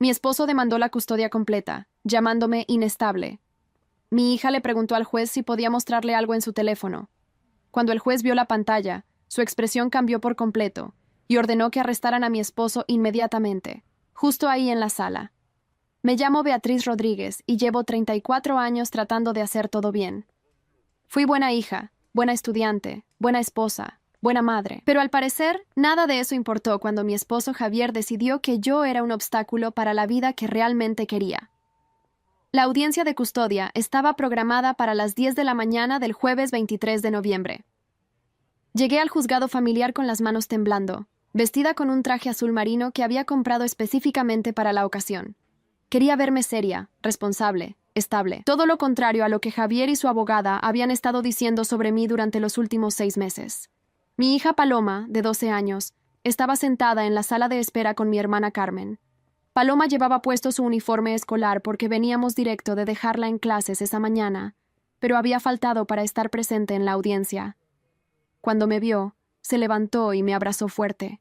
Mi esposo demandó la custodia completa, llamándome inestable. Mi hija le preguntó al juez si podía mostrarle algo en su teléfono. Cuando el juez vio la pantalla, su expresión cambió por completo y ordenó que arrestaran a mi esposo inmediatamente, justo ahí en la sala. Me llamo Beatriz Rodríguez y llevo 34 años tratando de hacer todo bien. Fui buena hija, buena estudiante, buena esposa, buena madre. Pero al parecer, nada de eso importó cuando mi esposo Javier decidió que yo era un obstáculo para la vida que realmente quería. La audiencia de custodia estaba programada para las 10 de la mañana del jueves 23 de noviembre. Llegué al juzgado familiar con las manos temblando, vestida con un traje azul marino que había comprado específicamente para la ocasión. Quería verme seria, responsable, estable. Todo lo contrario a lo que Javier y su abogada habían estado diciendo sobre mí durante los últimos 6 meses. Mi hija Paloma, de 12 años, estaba sentada en la sala de espera con mi hermana Carmen. Paloma llevaba puesto su uniforme escolar porque veníamos directo de dejarla en clases esa mañana, pero había faltado para estar presente en la audiencia. Cuando me vio, se levantó y me abrazó fuerte.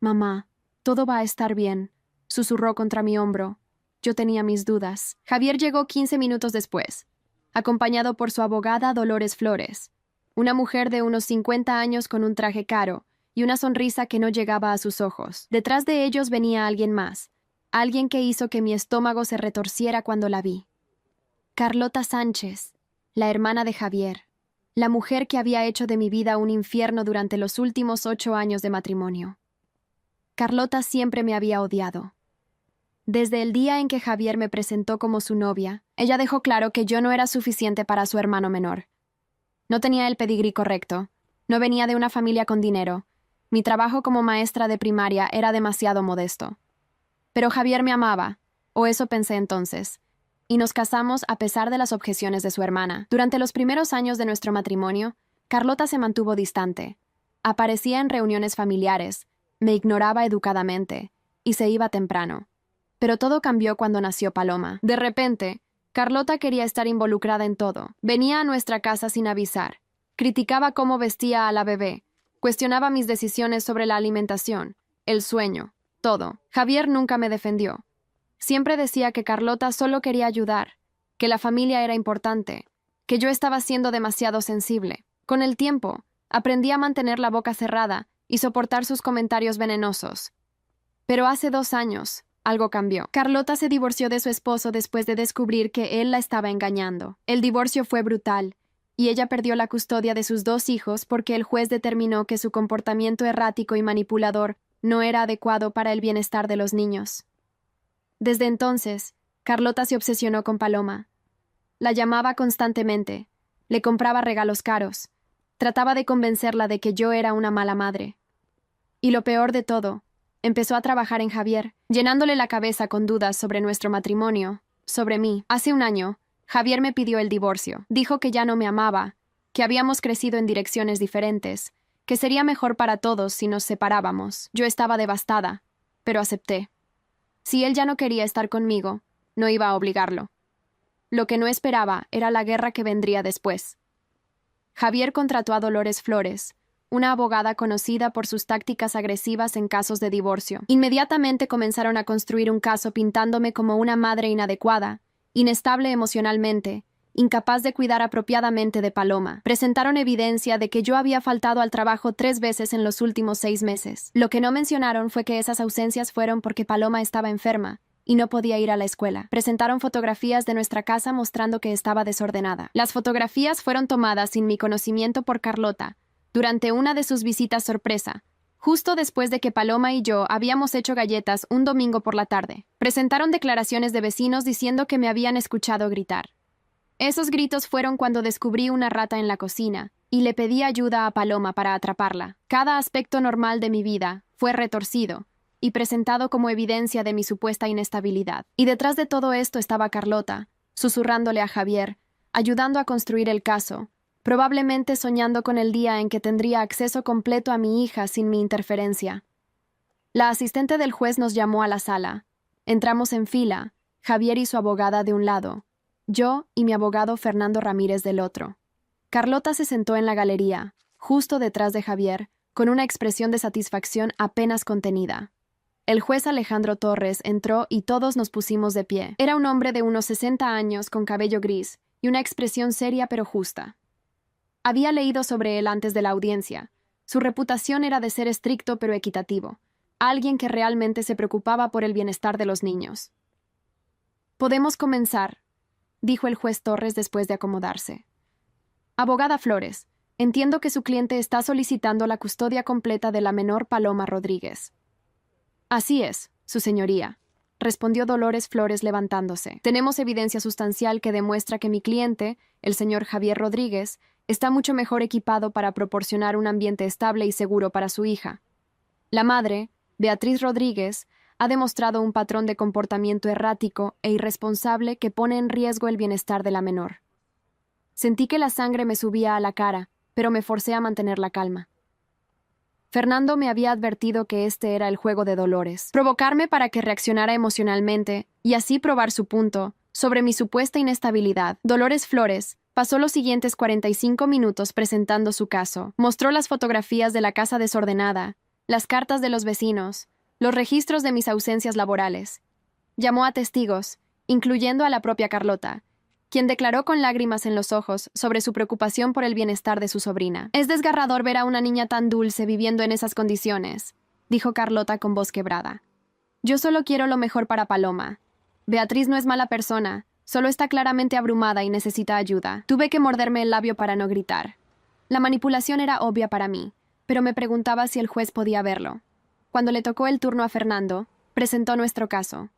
«Mamá, todo va a estar bien», susurró contra mi hombro. Yo tenía mis dudas. Javier llegó 15 minutos después, acompañado por su abogada Dolores Flores, una mujer de unos 50 años con un traje caro y una sonrisa que no llegaba a sus ojos. Detrás de ellos venía alguien más, alguien que hizo que mi estómago se retorciera cuando la vi. Carlota Sánchez, la hermana de Javier, la mujer que había hecho de mi vida un infierno durante los últimos 8 años de matrimonio. Carlota siempre me había odiado. Desde el día en que Javier me presentó como su novia, ella dejó claro que yo no era suficiente para su hermano menor. No tenía el pedigrí correcto, no venía de una familia con dinero, mi trabajo como maestra de primaria era demasiado modesto. Pero Javier me amaba, o eso pensé entonces, y nos casamos a pesar de las objeciones de su hermana. Durante los primeros años de nuestro matrimonio, Carlota se mantuvo distante. Aparecía en reuniones familiares, me ignoraba educadamente, y se iba temprano. Pero todo cambió cuando nació Paloma. De repente, Carlota quería estar involucrada en todo. Venía a nuestra casa sin avisar. Criticaba cómo vestía a la bebé. Cuestionaba mis decisiones sobre la alimentación, el sueño, todo. Javier nunca me defendió. Siempre decía que Carlota solo quería ayudar, que la familia era importante, que yo estaba siendo demasiado sensible. Con el tiempo, aprendí a mantener la boca cerrada y soportar sus comentarios venenosos. Pero hace 2 años, algo cambió. Carlota se divorció de su esposo después de descubrir que él la estaba engañando. El divorcio fue brutal, y ella perdió la custodia de sus 2 hijos porque el juez determinó que su comportamiento errático y manipulador no era adecuado para el bienestar de los niños. Desde entonces, Carlota se obsesionó con Paloma. La llamaba constantemente, le compraba regalos caros, trataba de convencerla de que yo era una mala madre. Y lo peor de todo, empezó a trabajar en Javier, llenándole la cabeza con dudas sobre nuestro matrimonio, sobre mí. Hace 1 año, Javier me pidió el divorcio. Dijo que ya no me amaba, que habíamos crecido en direcciones diferentes, que sería mejor para todos si nos separábamos. Yo estaba devastada, pero acepté. Si él ya no quería estar conmigo, no iba a obligarlo. Lo que no esperaba era la guerra que vendría después. Javier contrató a Dolores Flores, una abogada conocida por sus tácticas agresivas en casos de divorcio. Inmediatamente comenzaron a construir un caso pintándome como una madre inadecuada, inestable emocionalmente, incapaz de cuidar apropiadamente de Paloma. Presentaron evidencia de que yo había faltado al trabajo 3 veces en los últimos 6 meses. Lo que no mencionaron fue que esas ausencias fueron porque Paloma estaba enferma y no podía ir a la escuela. Presentaron fotografías de nuestra casa mostrando que estaba desordenada. Las fotografías fueron tomadas sin mi conocimiento por Carlota, durante una de sus visitas sorpresa, justo después de que Paloma y yo habíamos hecho galletas un domingo por la tarde. Presentaron declaraciones de vecinos diciendo que me habían escuchado gritar. Esos gritos fueron cuando descubrí una rata en la cocina y le pedí ayuda a Paloma para atraparla. Cada aspecto normal de mi vida fue retorcido y presentado como evidencia de mi supuesta inestabilidad. Y detrás de todo esto estaba Carlota, susurrándole a Javier, ayudando a construir el caso, probablemente soñando con el día en que tendría acceso completo a mi hija sin mi interferencia. La asistente del juez nos llamó a la sala. Entramos en fila, Javier y su abogada de un lado, yo y mi abogado Fernando Ramírez del otro. Carlota se sentó en la galería, justo detrás de Javier, con una expresión de satisfacción apenas contenida. El juez Alejandro Torres entró y todos nos pusimos de pie. Era un hombre de unos 60 años con cabello gris y una expresión seria pero justa. Había leído sobre él antes de la audiencia. Su reputación era de ser estricto pero equitativo, alguien que realmente se preocupaba por el bienestar de los niños. «Podemos comenzar», dijo el juez Torres después de acomodarse. «Abogada Flores, entiendo que su cliente está solicitando la custodia completa de la menor Paloma Rodríguez». «Así es, su señoría», respondió Dolores Flores levantándose. «Tenemos evidencia sustancial que demuestra que mi cliente, el señor Javier Rodríguez, está mucho mejor equipado para proporcionar un ambiente estable y seguro para su hija. La madre, Beatriz Rodríguez, ha demostrado un patrón de comportamiento errático e irresponsable que pone en riesgo el bienestar de la menor. Sentí que la sangre me subía a la cara, pero me forcé a mantener la calma. Fernando me había advertido que este era el juego de Dolores, provocarme para que reaccionara emocionalmente y así probar su punto sobre mi supuesta inestabilidad. Dolores Flores pasó los siguientes 45 minutos presentando su caso. Mostró las fotografías de la casa desordenada, las cartas de los vecinos, los registros de mis ausencias laborales. Llamó a testigos, incluyendo a la propia Carlota, quien declaró con lágrimas en los ojos sobre su preocupación por el bienestar de su sobrina. «Es desgarrador ver a una niña tan dulce viviendo en esas condiciones», dijo Carlota con voz quebrada. «Yo solo quiero lo mejor para Paloma. Beatriz no es mala persona, solo está claramente abrumada y necesita ayuda. Tuve que morderme el labio para no gritar. La manipulación era obvia para mí, pero me preguntaba si el juez podía verlo. Cuando le tocó el turno a Fernando, presentó nuestro caso.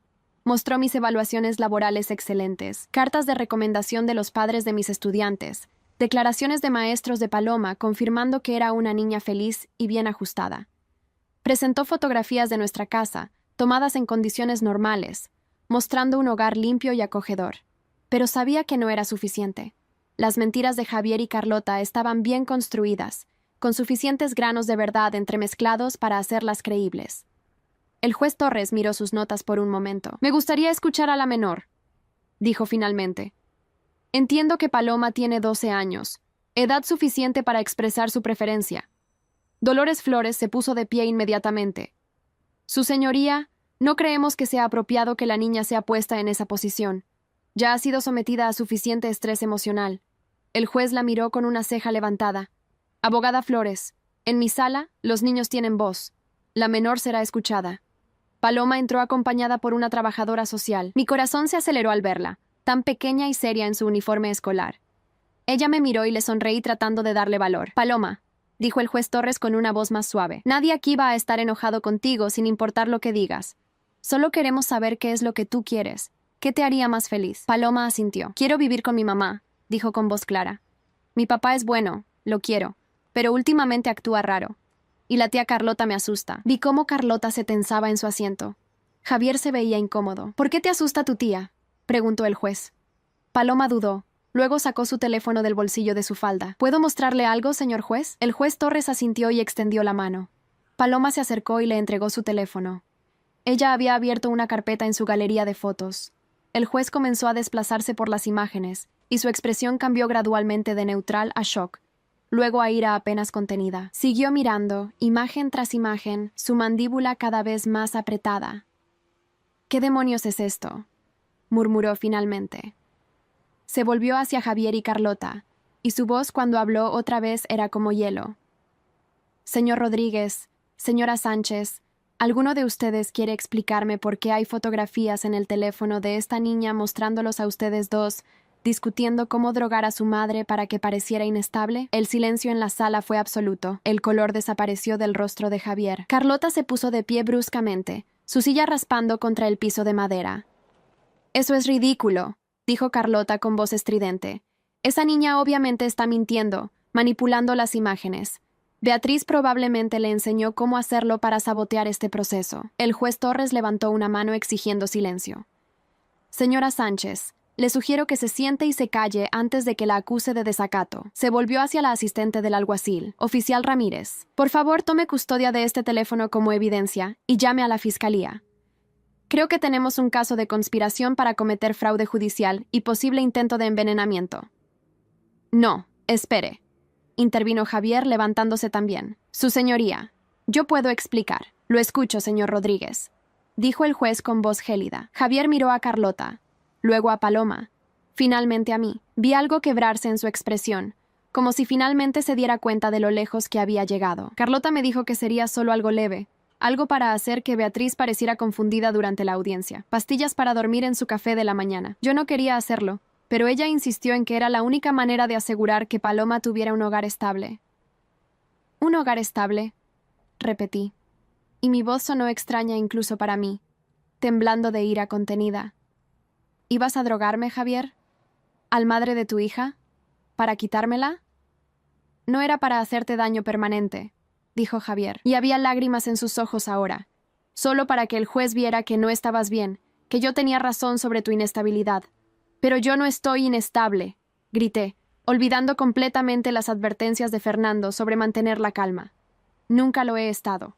Mostró mis evaluaciones laborales excelentes, cartas de recomendación de los padres de mis estudiantes, declaraciones de maestros de Paloma confirmando que era una niña feliz y bien ajustada. Presentó fotografías de nuestra casa, tomadas en condiciones normales, mostrando un hogar limpio y acogedor. Pero sabía que no era suficiente. Las mentiras de Javier y Carlota estaban bien construidas, con suficientes granos de verdad entremezclados para hacerlas creíbles. El juez Torres miró sus notas por un momento. «Me gustaría escuchar a la menor», dijo finalmente. «Entiendo que Paloma tiene 12 años, edad suficiente para expresar su preferencia». Dolores Flores se puso de pie inmediatamente. «Su señoría, no creemos que sea apropiado que la niña sea puesta en esa posición. Ya ha sido sometida a suficiente estrés emocional». El juez la miró con una ceja levantada. «Abogada Flores, en mi sala, los niños tienen voz. La menor será escuchada». Paloma entró acompañada por una trabajadora social. Mi corazón se aceleró al verla, tan pequeña y seria en su uniforme escolar. Ella me miró y le sonreí tratando de darle valor. «Paloma», dijo el juez Torres con una voz más suave, «nadie aquí va a estar enojado contigo sin importar lo que digas. Solo queremos saber qué es lo que tú quieres. ¿Qué te haría más feliz?» Paloma asintió. «Quiero vivir con mi mamá», dijo con voz clara. «Mi papá es bueno, lo quiero, pero últimamente actúa raro. Y la tía Carlota me asusta». Vi cómo Carlota se tensaba en su asiento. Javier se veía incómodo. «¿Por qué te asusta tu tía?», preguntó el juez. Paloma dudó. Luego sacó su teléfono del bolsillo de su falda. «¿Puedo mostrarle algo, señor juez?» El juez Torres asintió y extendió la mano. Paloma se acercó y le entregó su teléfono. Ella había abierto una carpeta en su galería de fotos. El juez comenzó a desplazarse por las imágenes, y su expresión cambió gradualmente de neutral a shock, luego a ira apenas contenida. Siguió mirando, imagen tras imagen, su mandíbula cada vez más apretada. «¿Qué demonios es esto?», murmuró finalmente. Se volvió hacia Javier y Carlota, y su voz cuando habló otra vez era como hielo. «Señor Rodríguez, señora Sánchez, ¿alguno de ustedes quiere explicarme por qué hay fotografías en el teléfono de esta niña mostrándolos a ustedes dos, discutiendo cómo drogar a su madre para que pareciera inestable?» El silencio en la sala fue absoluto. El color desapareció del rostro de Javier. Carlota se puso de pie bruscamente, su silla raspando contra el piso de madera. «Eso es ridículo», dijo Carlota con voz estridente. «Esa niña obviamente está mintiendo, manipulando las imágenes. Beatriz probablemente le enseñó cómo hacerlo para sabotear este proceso». El juez Torres levantó una mano exigiendo silencio. «Señora Sánchez, le sugiero que se siente y se calle antes de que la acuse de desacato». Se volvió hacia la asistente del alguacil, oficial Ramírez. «Por favor, tome custodia de este teléfono como evidencia y llame a la fiscalía. Creo que tenemos un caso de conspiración para cometer fraude judicial y posible intento de envenenamiento». «No, espere», intervino Javier levantándose también. «Su señoría, yo puedo explicar». «Lo escucho, señor Rodríguez». dijo el juez con voz gélida. Javier miró a Carlota, luego a Paloma, finalmente a mí. Vi algo quebrarse en su expresión, como si finalmente se diera cuenta de lo lejos que había llegado. Carlota me dijo que sería solo algo leve, algo para hacer que Beatriz pareciera confundida durante la audiencia. Pastillas para dormir en su café de la mañana. Yo no quería hacerlo, pero ella insistió en que era la única manera de asegurar que Paloma tuviera un hogar estable. «¿Un hogar estable?», repetí, y mi voz sonó extraña incluso para mí, temblando de ira contenida. «¿Ibas a drogarme, Javier? ¿Al madre de tu hija? ¿Para quitármela?» «No era para hacerte daño permanente», dijo Javier, y había lágrimas en sus ojos ahora. «Solo para que el juez viera que no estabas bien, que yo tenía razón sobre tu inestabilidad». «Pero yo no estoy inestable», grité, olvidando completamente las advertencias de Fernando sobre mantener la calma. «Nunca lo he estado.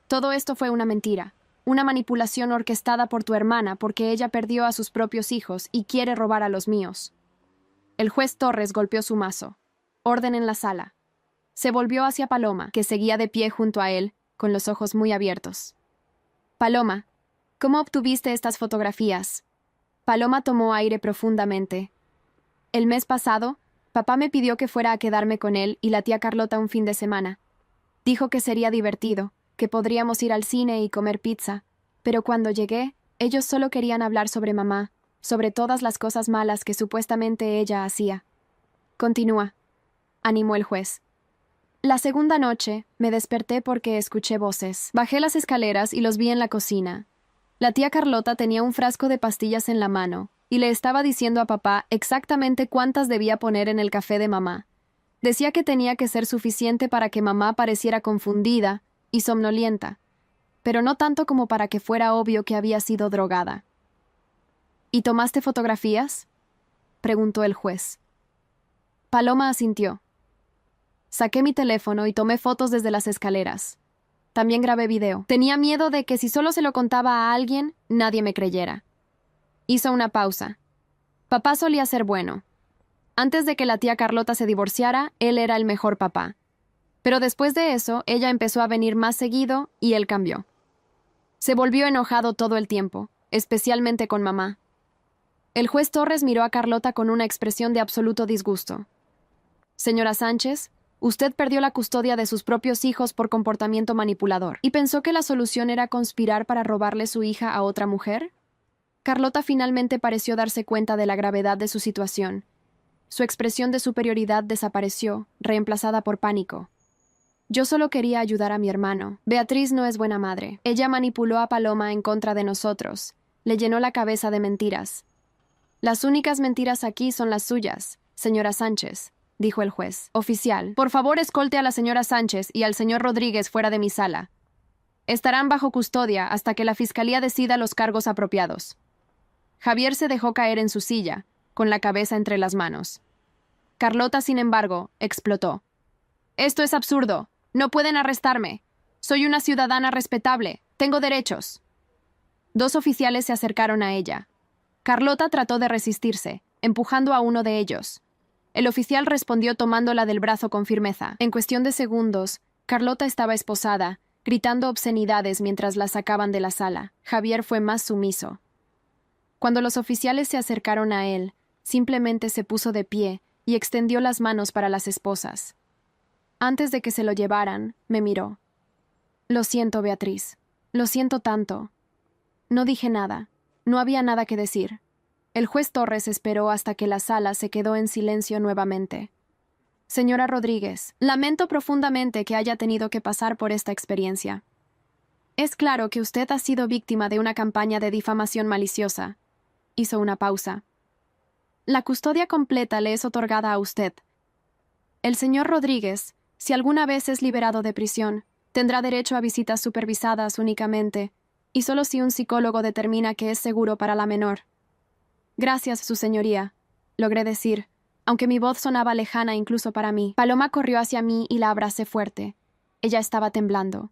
Todo esto fue una mentira, una manipulación orquestada por tu hermana porque ella perdió a sus propios hijos y quiere robar a los míos». El juez Torres golpeó su mazo. Orden en la sala. Se volvió hacia Paloma, que seguía de pie junto a él, con los ojos muy abiertos. «Paloma, ¿cómo obtuviste estas fotografías?» Paloma tomó aire profundamente. «El mes pasado, papá me pidió que fuera a quedarme con él y la tía Carlota un fin de semana. Dijo que sería divertido, que podríamos ir al cine y comer pizza, pero cuando llegué, ellos solo querían hablar sobre mamá, sobre todas las cosas malas que supuestamente ella hacía». «Continúa», animó el juez. «La segunda noche, me desperté porque escuché voces. Bajé las escaleras y los vi en la cocina. La tía Carlota tenía un frasco de pastillas en la mano y le estaba diciendo a papá exactamente cuántas debía poner en el café de mamá. Decía que tenía que ser suficiente para que mamá pareciera confundida y somnolienta, pero no tanto como para que fuera obvio que había sido drogada». «¿Y tomaste fotografías?», preguntó el juez. Paloma asintió. «Saqué mi teléfono y tomé fotos desde las escaleras. También grabé video. Tenía miedo de que si solo se lo contaba a alguien, nadie me creyera». Hizo una pausa. «Papá solía ser bueno. Antes de que la tía Carlota se divorciara, él era el mejor papá. Pero después de eso, ella empezó a venir más seguido y él cambió. Se volvió enojado todo el tiempo, especialmente con mamá». El juez Torres miró a Carlota con una expresión de absoluto disgusto. «Señora Sánchez, usted perdió la custodia de sus propios hijos por comportamiento manipulador. ¿Y pensó que la solución era conspirar para robarle su hija a otra mujer?». Carlota finalmente pareció darse cuenta de la gravedad de su situación. Su expresión de superioridad desapareció, reemplazada por pánico. «Yo solo quería ayudar a mi hermano. Beatriz no es buena madre. Ella manipuló a Paloma en contra de nosotros. Le llenó la cabeza de mentiras». «Las únicas mentiras aquí son las suyas, señora Sánchez», dijo el juez. «Oficial, por favor escolte a la señora Sánchez y al señor Rodríguez fuera de mi sala. Estarán bajo custodia hasta que la fiscalía decida los cargos apropiados». Javier se dejó caer en su silla, con la cabeza entre las manos. Carlota, sin embargo, explotó. «Esto es absurdo. No pueden arrestarme. Soy una ciudadana respetable. Tengo derechos». Dos oficiales se acercaron a ella. Carlota trató de resistirse, empujando a uno de ellos. El oficial respondió tomándola del brazo con firmeza. En cuestión de segundos, Carlota estaba esposada, gritando obscenidades mientras la sacaban de la sala. Javier fue más sumiso. Cuando los oficiales se acercaron a él, simplemente se puso de pie y extendió las manos para las esposas. Antes de que se lo llevaran, me miró. «Lo siento, Beatriz. Lo siento tanto». No dije nada. No había nada que decir. El juez Torres esperó hasta que la sala se quedó en silencio nuevamente. «Señora Rodríguez, lamento profundamente que haya tenido que pasar por esta experiencia. Es claro que usted ha sido víctima de una campaña de difamación maliciosa». Hizo una pausa. «La custodia completa le es otorgada a usted. El señor Rodríguez, si alguna vez es liberado de prisión, tendrá derecho a visitas supervisadas únicamente, y solo si un psicólogo determina que es seguro para la menor». «Gracias, su señoría», logré decir, aunque mi voz sonaba lejana incluso para mí. Paloma corrió hacia mí y la abracé fuerte. Ella estaba temblando.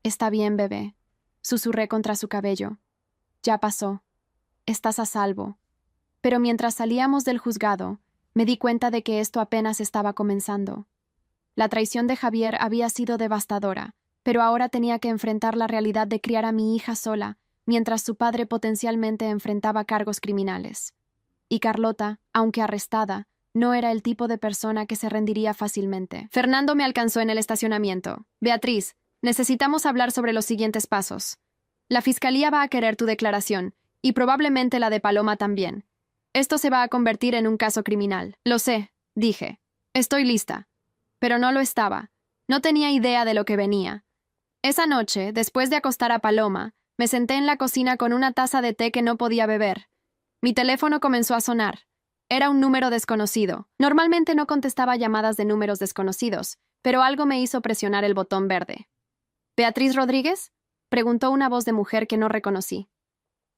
«Está bien, bebé», susurré contra su cabello. «Ya pasó. Estás a salvo». Pero mientras salíamos del juzgado, me di cuenta de que esto apenas estaba comenzando. La traición de Javier había sido devastadora, pero ahora tenía que enfrentar la realidad de criar a mi hija sola, mientras su padre potencialmente enfrentaba cargos criminales. Y Carlota, aunque arrestada, no era el tipo de persona que se rendiría fácilmente. Fernando me alcanzó en el estacionamiento. Beatriz, necesitamos hablar sobre los siguientes pasos. La fiscalía va a querer tu declaración, y probablemente la de Paloma también. Esto se va a convertir en un caso criminal. Lo sé, dije. Estoy lista. Pero no lo estaba. No tenía idea de lo que venía. Esa noche, después de acostar a Paloma, me senté en la cocina con una taza de té que no podía beber. Mi teléfono comenzó a sonar. Era un número desconocido. Normalmente no contestaba llamadas de números desconocidos, pero algo me hizo presionar el botón verde. ¿Beatriz Rodríguez?, preguntó una voz de mujer que no reconocí.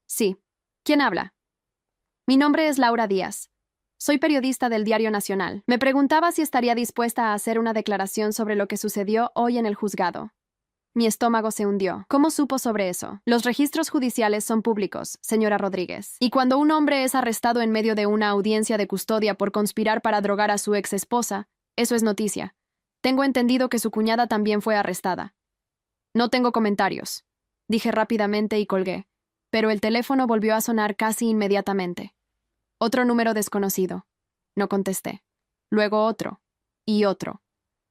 Sí. ¿Quién habla? Mi nombre es Laura Díaz. Soy periodista del Diario Nacional. Me preguntaba si estaría dispuesta a hacer una declaración sobre lo que sucedió hoy en el juzgado. Mi estómago se hundió. ¿Cómo supo sobre eso? Los registros judiciales son públicos, señora Rodríguez. Y cuando un hombre es arrestado en medio de una audiencia de custodia por conspirar para drogar a su ex esposa, eso es noticia. Tengo entendido que su cuñada también fue arrestada. No tengo comentarios, dije rápidamente y colgué, pero el teléfono volvió a sonar casi inmediatamente. Otro número desconocido. No contesté. Luego otro. Y otro.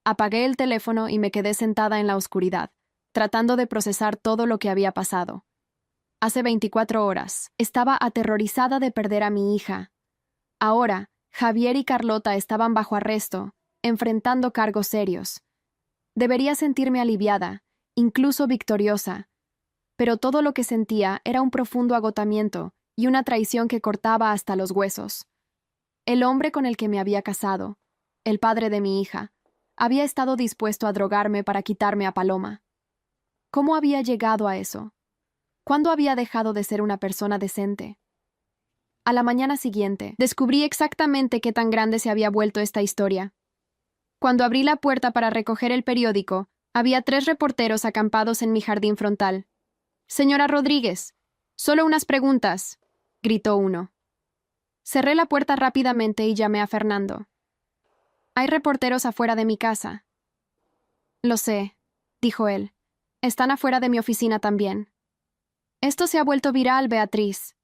Apagué el teléfono y me quedé sentada en la oscuridad, tratando de procesar todo lo que había pasado. Hace 24 horas, estaba aterrorizada de perder a mi hija. Ahora, Javier y Carlota estaban bajo arresto, enfrentando cargos serios. Debería sentirme aliviada, incluso victoriosa, pero todo lo que sentía era un profundo agotamiento y una traición que cortaba hasta los huesos. El hombre con el que me había casado, el padre de mi hija, había estado dispuesto a drogarme para quitarme a Paloma. ¿Cómo había llegado a eso? ¿Cuándo había dejado de ser una persona decente? A la mañana siguiente, descubrí exactamente qué tan grande se había vuelto esta historia. Cuando abrí la puerta para recoger el periódico, había 3 reporteros acampados en mi jardín frontal. «Señora Rodríguez, solo unas preguntas», gritó uno. Cerré la puerta rápidamente y llamé a Fernando. «Hay reporteros afuera de mi casa». «Lo sé», dijo él. «Están afuera de mi oficina también». «Esto se ha vuelto viral, Beatriz».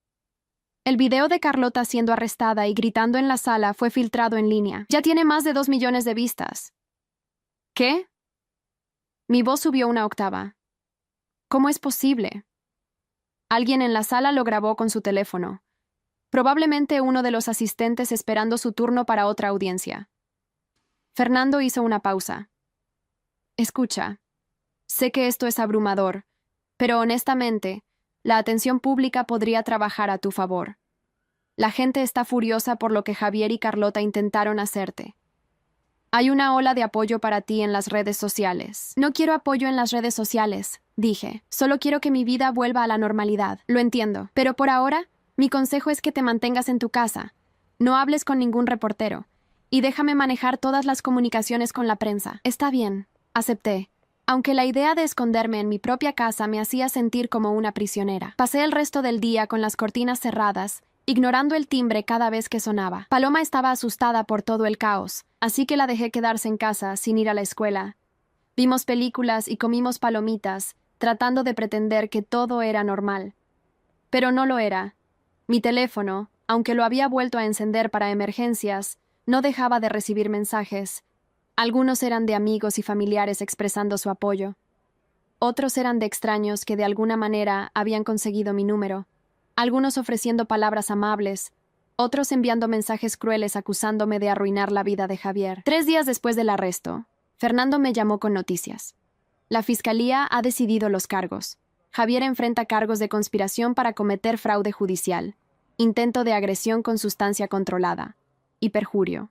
El video de Carlota siendo arrestada y gritando en la sala fue filtrado en línea. Ya tiene más de 2 millones de vistas. ¿Qué? Mi voz subió una octava. ¿Cómo es posible? Alguien en la sala lo grabó con su teléfono. Probablemente uno de los asistentes esperando su turno para otra audiencia. Fernando hizo una pausa. Escucha, sé que esto es abrumador, pero honestamente, la atención pública podría trabajar a tu favor. La gente está furiosa por lo que Javier y Carlota intentaron hacerte. Hay una ola de apoyo para ti en las redes sociales. No quiero apoyo en las redes sociales, dije. Solo quiero que mi vida vuelva a la normalidad. Lo entiendo. Pero por ahora, mi consejo es que te mantengas en tu casa. No hables con ningún reportero. Y déjame manejar todas las comunicaciones con la prensa. Está bien, acepté. Aunque la idea de esconderme en mi propia casa me hacía sentir como una prisionera. Pasé el resto del día con las cortinas cerradas, ignorando el timbre cada vez que sonaba. Paloma estaba asustada por todo el caos, así que la dejé quedarse en casa sin ir a la escuela. Vimos películas y comimos palomitas, tratando de pretender que todo era normal. Pero no lo era. Mi teléfono, aunque lo había vuelto a encender para emergencias, no dejaba de recibir mensajes. Algunos eran de amigos y familiares expresando su apoyo. Otros eran de extraños que de alguna manera habían conseguido mi número. Algunos ofreciendo palabras amables, otros enviando mensajes crueles acusándome de arruinar la vida de Javier. 3 días después del arresto, Fernando me llamó con noticias. La fiscalía ha decidido los cargos. Javier enfrenta cargos de conspiración para cometer fraude judicial, intento de agresión con sustancia controlada y perjurio.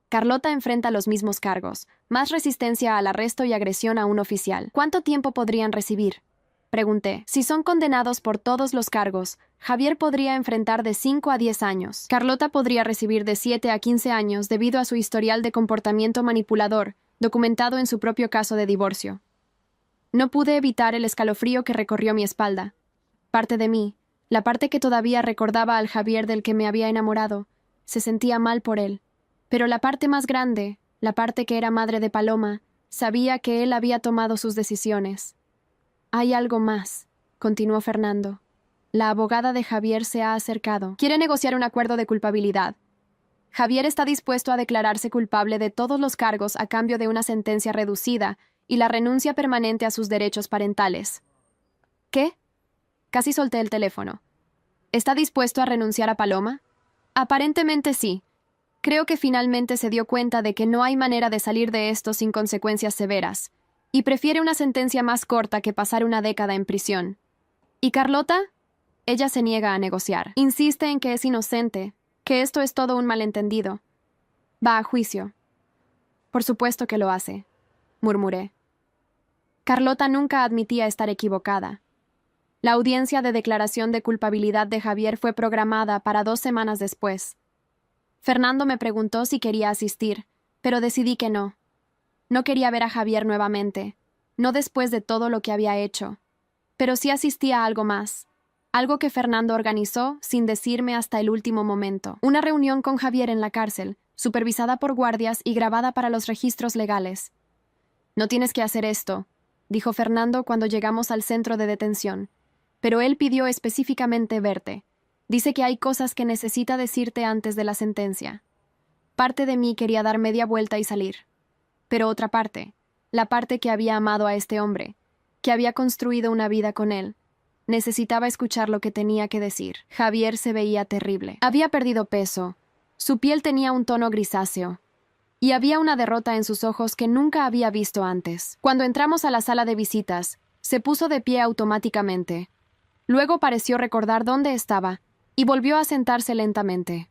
Carlota enfrenta los mismos cargos, más resistencia al arresto y agresión a un oficial. ¿Cuánto tiempo podrían recibir? Pregunté. Si son condenados por todos los cargos, Javier podría enfrentar de 5 a 10 años. Carlota podría recibir de 7 a 15 años debido a su historial de comportamiento manipulador, documentado en su propio caso de divorcio. No pude evitar el escalofrío que recorrió mi espalda. Parte de mí, la parte que todavía recordaba al Javier del que me había enamorado, se sentía mal por él. Pero la parte más grande, la parte que era madre de Paloma, Sabía que él había tomado sus decisiones. Hay algo más, continuó Fernando. La abogada de Javier se ha acercado. Quiere negociar un acuerdo de culpabilidad. Javier está dispuesto a declararse culpable de todos los cargos a cambio de una sentencia reducida y la renuncia permanente a sus derechos parentales. ¿Qué? Casi solté el teléfono. ¿Está dispuesto a renunciar a Paloma? Aparentemente sí. Creo que finalmente se dio cuenta de que no hay manera de salir de esto sin consecuencias severas, y prefiere una sentencia más corta que pasar una década en prisión. ¿Y Carlota? Ella se niega a negociar. Insiste en que es inocente, que esto es todo un malentendido. Va a juicio. Por supuesto que lo hace, murmuré. Carlota nunca admitía estar equivocada. La audiencia de declaración de culpabilidad de Javier fue programada para 2 semanas después. Fernando me preguntó si quería asistir, pero decidí que no. No quería ver a Javier nuevamente, no después de todo lo que había hecho. Pero sí asistí a algo más, algo que Fernando organizó sin decirme hasta el último momento. Una reunión con Javier en la cárcel, supervisada por guardias y grabada para los registros legales. No tienes que hacer esto, dijo Fernando cuando llegamos al centro de detención. Pero él pidió específicamente verte. Dice que hay cosas que necesita decirte antes de la sentencia. Parte de mí quería dar media vuelta y salir. Pero otra parte, la parte que había amado a este hombre, que había construido una vida con él, necesitaba escuchar lo que tenía que decir. Javier se veía terrible. Había perdido peso. Su piel tenía un tono grisáceo. Y había una derrota en sus ojos que nunca había visto antes. Cuando entramos a la sala de visitas, se puso de pie automáticamente. Luego pareció recordar dónde estaba y volvió a sentarse lentamente.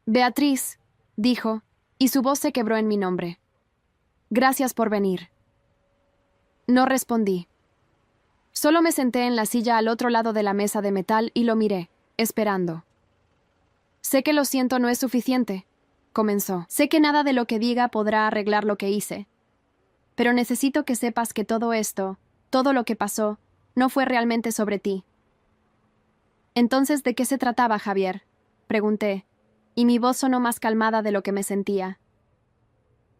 Beatriz, dijo, y su voz se quebró en mi nombre. Gracias por venir. No respondí. Solo me senté en la silla al otro lado de la mesa de metal y lo miré, esperando. Sé que lo siento no es suficiente, comenzó. Sé que nada de lo que diga podrá arreglar lo que hice. Pero necesito que sepas que todo esto, todo lo que pasó, no fue realmente sobre ti. Entonces, ¿de qué se trataba, Javier?, pregunté, y mi voz sonó más calmada de lo que me sentía.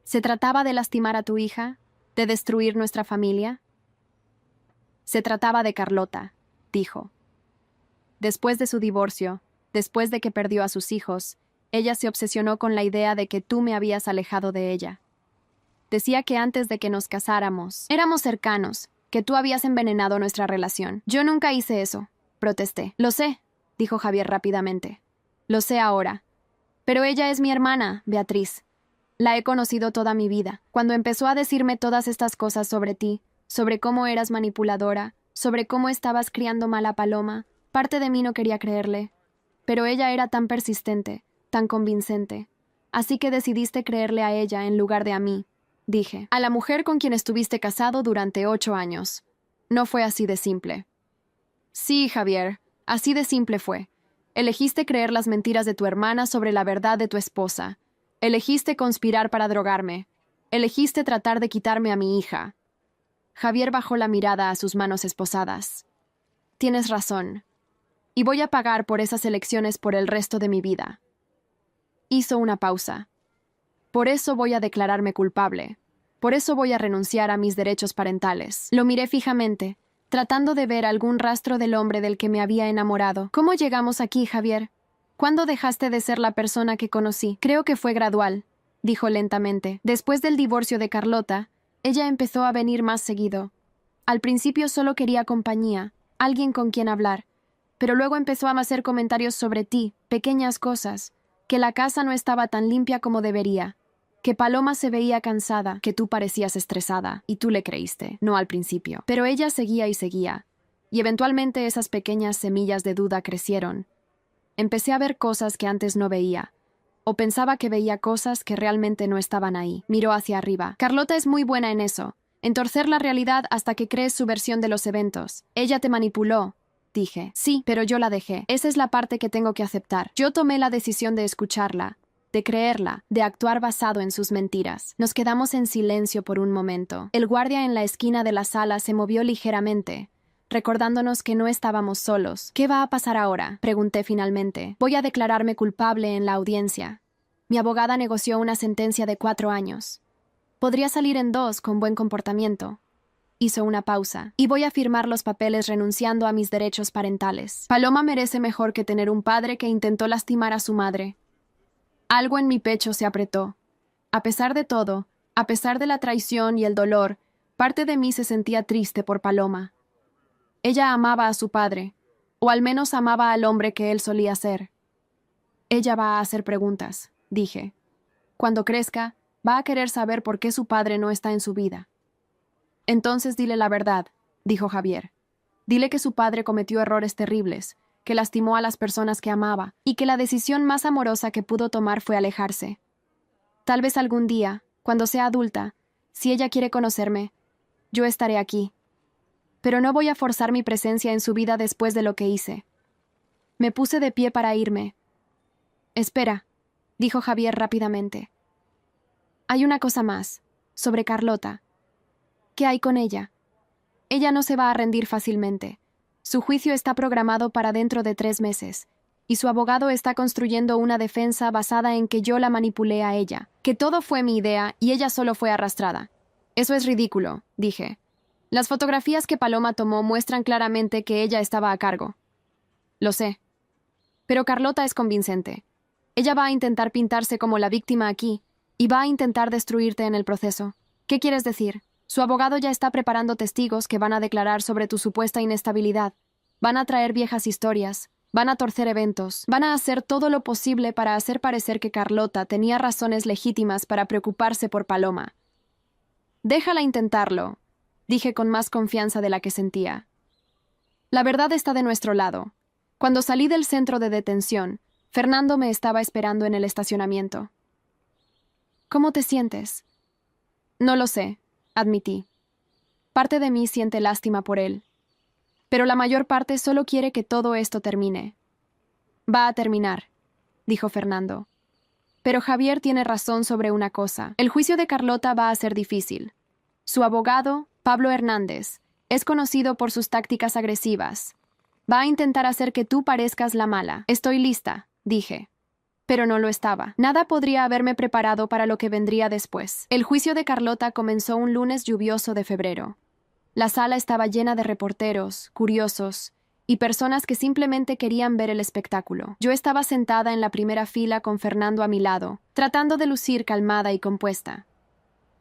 ¿Se trataba de lastimar a tu hija? ¿De destruir nuestra familia? Se trataba de Carlota, dijo. Después de su divorcio, después de que perdió a sus hijos, ella se obsesionó con la idea de que tú me habías alejado de ella. Decía que antes de que nos casáramos, éramos cercanos, que tú habías envenenado nuestra relación. Yo nunca hice eso, protesté. Lo sé, dijo Javier rápidamente. Lo sé ahora. Pero ella es mi hermana, Beatriz. La he conocido toda mi vida. Cuando empezó a decirme todas estas cosas sobre ti, sobre cómo eras manipuladora, sobre cómo estabas criando mal a Paloma, parte de mí no quería creerle. Pero ella era tan persistente, tan convincente. Así que decidiste creerle a ella en lugar de a mí, dije. A la mujer con quien estuviste casado durante 8 años. No fue así de simple. Sí, Javier, así de simple fue. Elegiste creer las mentiras de tu hermana sobre la verdad de tu esposa. Elegiste conspirar para drogarme. Elegiste tratar de quitarme a mi hija. Javier bajó la mirada a sus manos esposadas. Tienes razón. Y voy a pagar por esas elecciones por el resto de mi vida. Hizo una pausa. Por eso voy a declararme culpable. Por eso voy a renunciar a mis derechos parentales. Lo miré fijamente, tratando de ver algún rastro del hombre del que me había enamorado. ¿Cómo llegamos aquí, Javier? ¿Cuándo dejaste de ser la persona que conocí? Creo que fue gradual, dijo lentamente. Después del divorcio de Carlota, ella empezó a venir más seguido. Al principio solo quería compañía, alguien con quien hablar, pero luego empezó a hacer comentarios sobre ti, pequeñas cosas, que la casa no estaba tan limpia como debería, que Paloma se veía cansada, que tú parecías estresada, y tú le creíste, no al principio. Pero ella seguía y seguía, y eventualmente esas pequeñas semillas de duda crecieron. Empecé a ver cosas que antes no veía, o pensaba que veía cosas que realmente no estaban ahí. Miró hacia arriba. Carlota es muy buena en eso, en torcer la realidad hasta que crees su versión de los eventos. Ella te manipuló, dije. Sí, pero yo la dejé. Esa es la parte que tengo que aceptar. Yo tomé la decisión de escucharla, de creerla, de actuar basado en sus mentiras. Nos quedamos en silencio por un momento. El guardia en la esquina de la sala se movió ligeramente, recordándonos que no estábamos solos. ¿Qué va a pasar ahora?, pregunté finalmente. Voy a declararme culpable en la audiencia. Mi abogada negoció una sentencia de 4 años. Podría salir en 2 con buen comportamiento. Hizo una pausa. Y voy a firmar los papeles renunciando a mis derechos parentales. Paloma merece mejor que tener un padre que intentó lastimar a su madre. Algo en mi pecho se apretó. A pesar de todo, a pesar de la traición y el dolor, parte de mí se sentía triste por Paloma. Ella amaba a su padre, o al menos amaba al hombre que él solía ser. Ella va a hacer preguntas, dije. Cuando crezca, va a querer saber por qué su padre no está en su vida. Entonces dile la verdad, dijo Javier. Dile que su padre cometió errores terribles, que lastimó a las personas que amaba, y que la decisión más amorosa que pudo tomar fue alejarse. Tal vez algún día, cuando sea adulta, si ella quiere conocerme, yo estaré aquí. Pero no voy a forzar mi presencia en su vida después de lo que hice. Me puse de pie para irme. Espera, dijo Javier rápidamente. Hay una cosa más, sobre Carlota. ¿Qué hay con ella? Ella no se va a rendir fácilmente. Su juicio está programado para dentro de 3 meses, y su abogado está construyendo una defensa basada en que yo la manipulé a ella, que todo fue mi idea y ella solo fue arrastrada. Eso es ridículo, dije. Las fotografías que Paloma tomó muestran claramente que ella estaba a cargo. Lo sé. Pero Carlota es convincente. Ella va a intentar pintarse como la víctima aquí, y va a intentar destruirte en el proceso. ¿Qué quieres decir? Su abogado ya está preparando testigos que van a declarar sobre tu supuesta inestabilidad. Van a traer viejas historias, van a torcer eventos, van a hacer todo lo posible para hacer parecer que Carlota tenía razones legítimas para preocuparse por Paloma. Déjala intentarlo, dije con más confianza de la que sentía. La verdad está de nuestro lado. Cuando salí del centro de detención, Fernando me estaba esperando en el estacionamiento. ¿Cómo te sientes? No lo sé, admití. Parte de mí siente lástima por él. Pero la mayor parte solo quiere que todo esto termine. Va a terminar, dijo Fernando. Pero Javier tiene razón sobre una cosa. El juicio de Carlota va a ser difícil. Su abogado, Pablo Hernández, es conocido por sus tácticas agresivas. Va a intentar hacer que tú parezcas la mala. Estoy lista, dije. Pero no lo estaba. Nada podría haberme preparado para lo que vendría después. El juicio de Carlota comenzó un lunes lluvioso de febrero. La sala estaba llena de reporteros, curiosos, y personas que simplemente querían ver el espectáculo. Yo estaba sentada en la primera fila con Fernando a mi lado, tratando de lucir calmada y compuesta.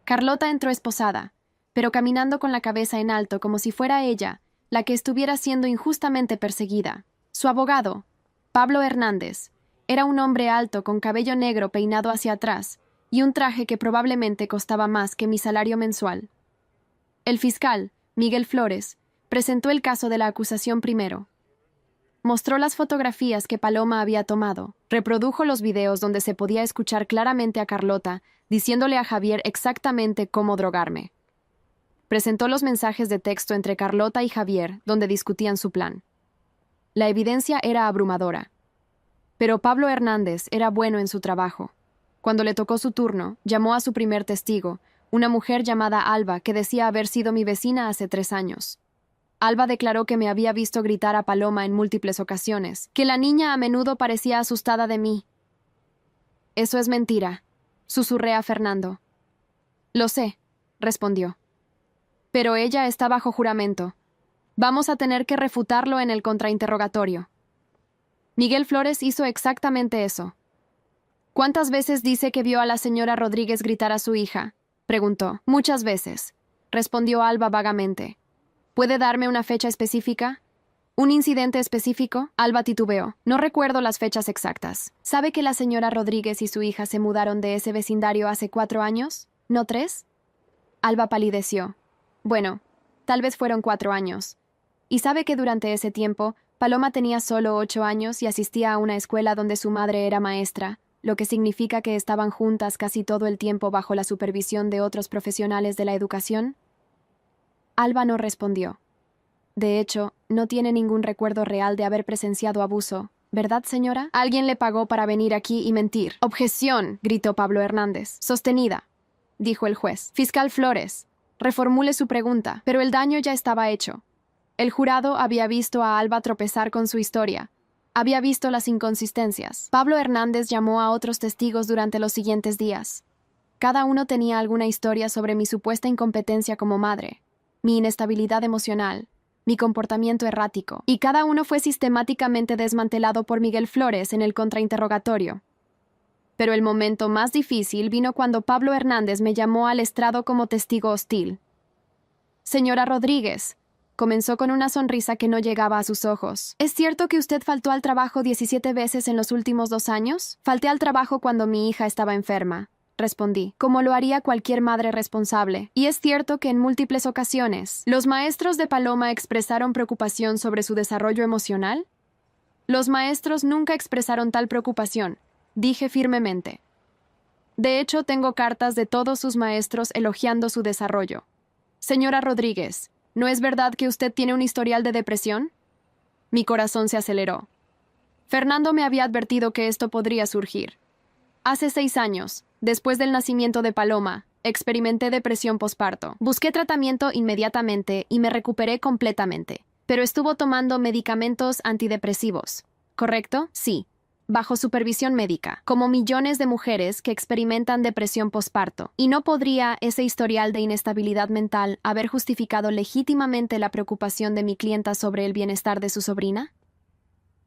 Carlota entró esposada, pero caminando con la cabeza en alto como si fuera ella la que estuviera siendo injustamente perseguida. Su abogado, Pablo Hernández, era un hombre alto con cabello negro peinado hacia atrás y un traje que probablemente costaba más que mi salario mensual. El fiscal, Miguel Flores, presentó el caso de la acusación primero. Mostró las fotografías que Paloma había tomado, reprodujo los videos donde se podía escuchar claramente a Carlota diciéndole a Javier exactamente cómo drogarme. Presentó los mensajes de texto entre Carlota y Javier donde discutían su plan. La evidencia era abrumadora. Pero Pablo Hernández era bueno en su trabajo. Cuando le tocó su turno, llamó a su primer testigo, una mujer llamada Alba que decía haber sido mi vecina hace 3 años. Alba declaró que me había visto gritar a Paloma en múltiples ocasiones, que la niña a menudo parecía asustada de mí. Eso es mentira, susurré a Fernando. Lo sé, respondió. Pero ella está bajo juramento. Vamos a tener que refutarlo en el contrainterrogatorio. Miguel Flores hizo exactamente eso. ¿Cuántas veces dice que vio a la señora Rodríguez gritar a su hija? Preguntó. Muchas veces, respondió Alba vagamente. ¿Puede darme una fecha específica? ¿Un incidente específico? Alba titubeó. No recuerdo las fechas exactas. ¿Sabe que la señora Rodríguez y su hija se mudaron de ese vecindario hace 4 años? ¿No 3? Alba palideció. Bueno, tal vez fueron 4 años. ¿Y sabe que durante ese tiempo Paloma tenía solo 8 años y asistía a una escuela donde su madre era maestra, lo que significa que estaban juntas casi todo el tiempo bajo la supervisión de otros profesionales de la educación? Alba no respondió. De hecho, no tiene ningún recuerdo real de haber presenciado abuso, ¿verdad, señora? Alguien le pagó para venir aquí y mentir. ¡Objeción!, gritó Pablo Hernández. Sostenida, dijo el juez. Fiscal Flores, reformule su pregunta, pero el daño ya estaba hecho. El jurado había visto a Alba tropezar con su historia. Había visto las inconsistencias. Pablo Hernández llamó a otros testigos durante los siguientes días. Cada uno tenía alguna historia sobre mi supuesta incompetencia como madre, mi inestabilidad emocional, mi comportamiento errático, y cada uno fue sistemáticamente desmantelado por Miguel Flores en el contrainterrogatorio. Pero el momento más difícil vino cuando Pablo Hernández me llamó al estrado como testigo hostil. Señora Rodríguez, comenzó con una sonrisa que no llegaba a sus ojos. ¿Es cierto que usted faltó al trabajo 17 veces en los últimos 2 años? Falté al trabajo cuando mi hija estaba enferma, respondí, como lo haría cualquier madre responsable. Y es cierto que en múltiples ocasiones, ¿los maestros de Paloma expresaron preocupación sobre su desarrollo emocional? Los maestros nunca expresaron tal preocupación, dije firmemente. De hecho, tengo cartas de todos sus maestros elogiando su desarrollo. Señora Rodríguez, ¿no es verdad que usted tiene un historial de depresión? Mi corazón se aceleró. Fernando me había advertido que esto podría surgir. Hace 6 años, después del nacimiento de Paloma, experimenté depresión posparto. Busqué tratamiento inmediatamente y me recuperé completamente. Pero estuvo tomando medicamentos antidepresivos. ¿Correcto? Sí. Bajo supervisión médica, como millones de mujeres que experimentan depresión posparto. ¿Y no podría ese historial de inestabilidad mental haber justificado legítimamente la preocupación de mi clienta sobre el bienestar de su sobrina?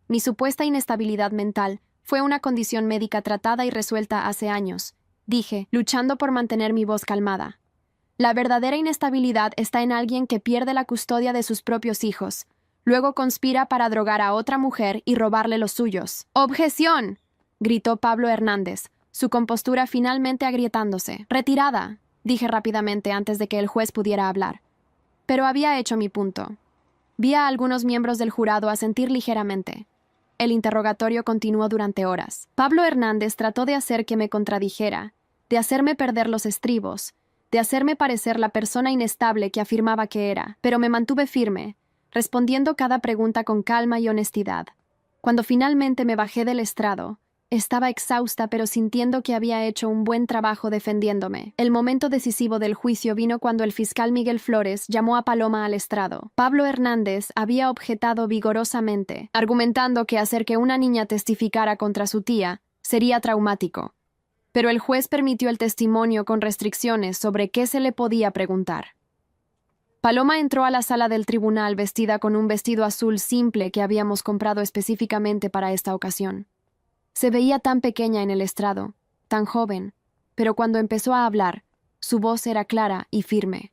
Mi supuesta inestabilidad mental fue una condición médica tratada y resuelta hace años, dije, luchando por mantener mi voz calmada. La verdadera inestabilidad está en alguien que pierde la custodia de sus propios hijos, luego conspira para drogar a otra mujer y robarle los suyos. ¡Objeción!, gritó Pablo Hernández, su compostura finalmente agrietándose. Retirada, dije rápidamente antes de que el juez pudiera hablar. Pero había hecho mi punto. Vi a algunos miembros del jurado asentir ligeramente. El interrogatorio continuó durante horas. Pablo Hernández trató de hacer que me contradijera, de hacerme perder los estribos, de hacerme parecer la persona inestable que afirmaba que era, pero me mantuve firme, respondiendo cada pregunta con calma y honestidad. Cuando finalmente me bajé del estrado, estaba exhausta pero sintiendo que había hecho un buen trabajo defendiéndome. El momento decisivo del juicio vino cuando el fiscal Miguel Flores llamó a Paloma al estrado. Pablo Hernández había objetado vigorosamente, argumentando que hacer que una niña testificara contra su tía sería traumático. Pero el juez permitió el testimonio con restricciones sobre qué se le podía preguntar. Paloma entró a la sala del tribunal vestida con un vestido azul simple que habíamos comprado específicamente para esta ocasión. Se veía tan pequeña en el estrado, tan joven, pero cuando empezó a hablar, su voz era clara y firme.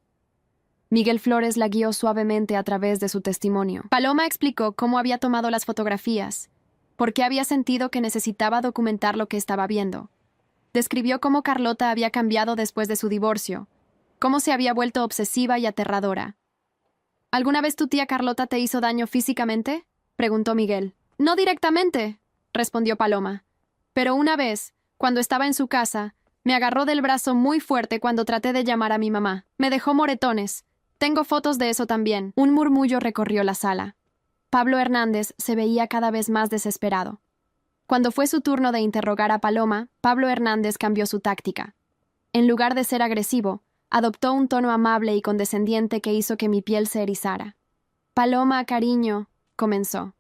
Miguel Flores la guió suavemente a través de su testimonio. Paloma explicó cómo había tomado las fotografías, por qué había sentido que necesitaba documentar lo que estaba viendo. Describió cómo Carlota había cambiado después de su divorcio, cómo se había vuelto obsesiva y aterradora. ¿Alguna vez tu tía Carlota te hizo daño físicamente?, preguntó Miguel. No directamente, respondió Paloma. Pero una vez, cuando estaba en su casa, me agarró del brazo muy fuerte cuando traté de llamar a mi mamá. Me dejó moretones. Tengo fotos de eso también. Un murmullo recorrió la sala. Pablo Hernández se veía cada vez más desesperado. Cuando fue su turno de interrogar a Paloma, Pablo Hernández cambió su táctica. En lugar de ser agresivo, adoptó un tono amable y condescendiente que hizo que mi piel se erizara. Paloma, cariño, comenzó.